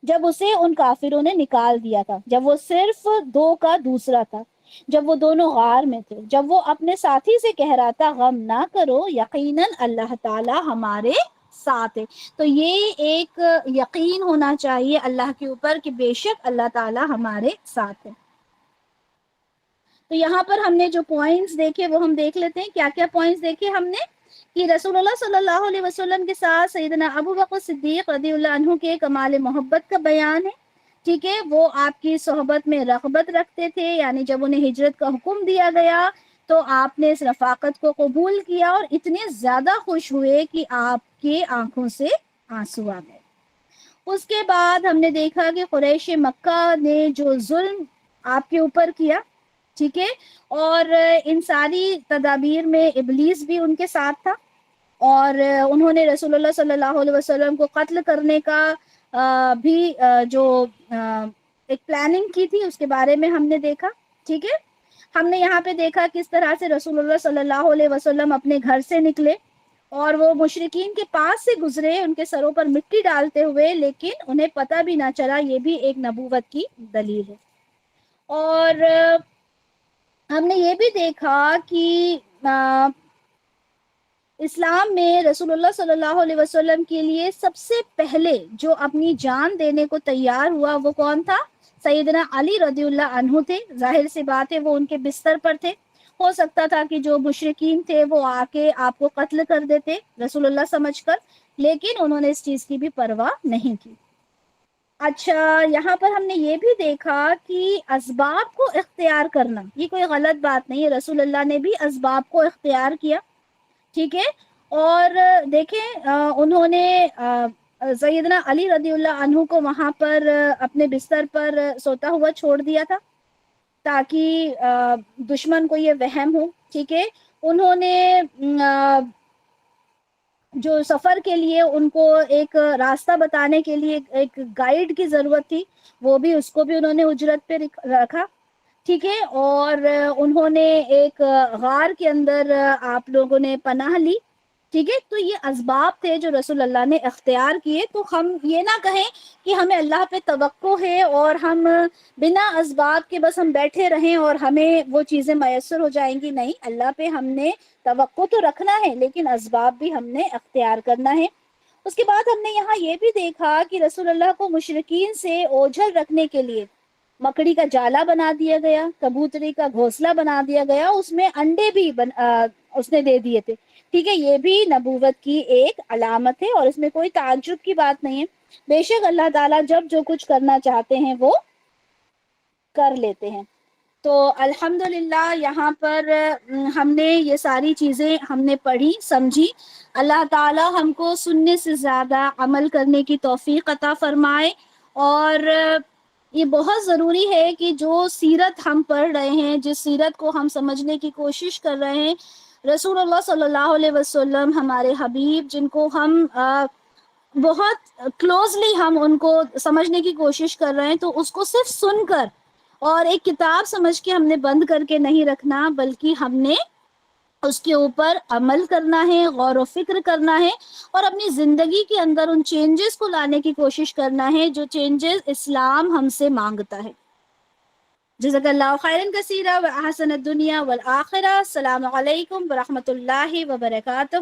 جب اسے ان کافروں نے نکال دیا تھا، جب وہ صرف دو کا دوسرا تھا، جب وہ دونوں غار میں تھے، جب وہ اپنے ساتھی سے کہہ رہا تھا غم نہ کرو، یقیناً اللہ تعالیٰ ہمارے ساتھ ہے۔ تو یہ ایک یقین ہونا چاہیے اللہ کے اوپر کہ بے شک اللہ تعالیٰ ہمارے ساتھ ہے۔ تو یہاں پر ہم نے جو پوائنٹس دیکھے وہ ہم دیکھ لیتے ہیں، کیا کیا پوائنٹس دیکھے ہم نے، کہ رسول اللہ صلی اللہ علیہ وسلم کے ساتھ سیدنا ابو بکر صدیق رضی اللہ عنہ کے کمال محبت کا بیان ہے، ٹھیک ہے، وہ آپ کی صحبت میں رغبت رکھتے تھے، یعنی جب انہیں ہجرت کا حکم دیا گیا تو آپ نے اس رفاقت کو قبول کیا اور اتنے زیادہ خوش ہوئے کہ آپ کے آنکھوں سے آنسو آ گئے۔ اس کے بعد ہم نے دیکھا کہ قریش مکہ نے جو ظلم آپ کے اوپر کیا، ٹھیک ہے، اور ان ساری تدابیر میں ابلیس بھی ان کے ساتھ تھا، اور انہوں نے رسول اللہ صلی اللہ علیہ وسلم کو قتل کرنے کا بھی جو ایک پلاننگ کی تھی اس کے بارے میں ہم نے دیکھا، ٹھیک ہے۔ ہم نے یہاں پہ دیکھا کس طرح سے رسول اللہ صلی اللہ علیہ وسلم اپنے گھر سے نکلے اور وہ مشرکین کے پاس سے گزرے ان کے سروں پر مٹی ڈالتے ہوئے، لیکن انہیں پتہ بھی نہ چلا، یہ بھی ایک نبوت کی دلیل ہے۔ اور ہم نے یہ بھی دیکھا کہ اسلام میں رسول اللہ صلی اللہ علیہ وسلم کے لیے سب سے پہلے جو اپنی جان دینے کو تیار ہوا وہ کون تھا؟ سیدنا علی رضی اللہ عنہ تھے۔ ظاہر سی بات ہے وہ ان کے بستر پر تھے، ہو سکتا تھا کہ جو مشرکین تھے وہ آ کے آپ کو قتل کر دیتے رسول اللہ سمجھ کر، لیکن انہوں نے اس چیز کی بھی پرواہ نہیں کی۔ اچھا، یہاں پر ہم نے یہ بھی دیکھا کہ اسباب کو اختیار کرنا یہ کوئی غلط بات نہیں ہے، رسول اللہ نے بھی اسباب کو اختیار کیا، ٹھیک ہے۔ اور دیکھیں انہوں نے سیدنا علی رضی اللہ عنہ کو وہاں پر اپنے بستر پر سوتا ہوا چھوڑ دیا تھا تاکہ دشمن کو یہ وہم ہو، ٹھیک ہے۔ انہوں نے جو سفر کے لیے ان کو ایک راستہ بتانے کے لیے ایک گائیڈ کی ضرورت تھی، وہ بھی اس کو بھی انہوں نے اجرت پہ رکھا، ٹھیک ہے۔ اور انہوں نے ایک غار کے اندر آپ لوگوں نے پناہ لی، ٹھیک ہے۔ تو یہ اسباب تھے جو رسول اللہ نے اختیار کیے، تو ہم یہ نہ کہیں کہ ہمیں اللہ پہ توقع ہے اور ہم بنا اسباب کے بس ہم بیٹھے رہیں اور ہمیں وہ چیزیں میسر ہو جائیں گی، نہیں، اللہ پہ ہم نے توقع تو رکھنا ہے لیکن اسباب بھی ہم نے اختیار کرنا ہے۔ اس کے بعد ہم نے یہاں یہ بھی دیکھا کہ رسول اللہ کو مشرکین سے اوجھل رکھنے کے لیے مکڑی کا جالا بنا دیا گیا، کبوتری کا گھونسلہ بنا دیا گیا، اس میں انڈے بھی اس نے دے دیے تھے، ٹھیک ہے۔ یہ بھی نبوت کی ایک علامت ہے اور اس میں کوئی تعجب کی بات نہیں ہے، بے شک اللہ تعالیٰ جب جو کچھ کرنا چاہتے ہیں وہ کر لیتے ہیں۔ تو الحمدللہ یہاں پر ہم نے یہ ساری چیزیں ہم نے پڑھی سمجھی، اللہ تعالیٰ ہم کو سننے سے زیادہ عمل کرنے کی توفیق عطا فرمائے۔ اور یہ بہت ضروری ہے کہ جو سیرت ہم پڑھ رہے ہیں، جس سیرت کو ہم سمجھنے کی کوشش کر رہے ہیں، رسول اللہ صلی اللہ علیہ وسلم ہمارے حبیب جن کو ہم بہت کلوزلی ہم ان کو سمجھنے کی کوشش کر رہے ہیں، تو اس کو صرف سن کر اور ایک کتاب سمجھ کے ہم نے بند کر کے نہیں رکھنا، بلکہ ہم نے اس کے اوپر عمل کرنا ہے، غور و فکر کرنا ہے اور اپنی زندگی کے اندر ان چینجز کو لانے کی کوشش کرنا ہے جو چینجز اسلام ہم سے مانگتا ہے۔ جزاک اللہ خیرا کثیرا و احسن الدنیا والآخرہ۔ السلام علیکم ورحمۃ اللہ وبرکاتہ۔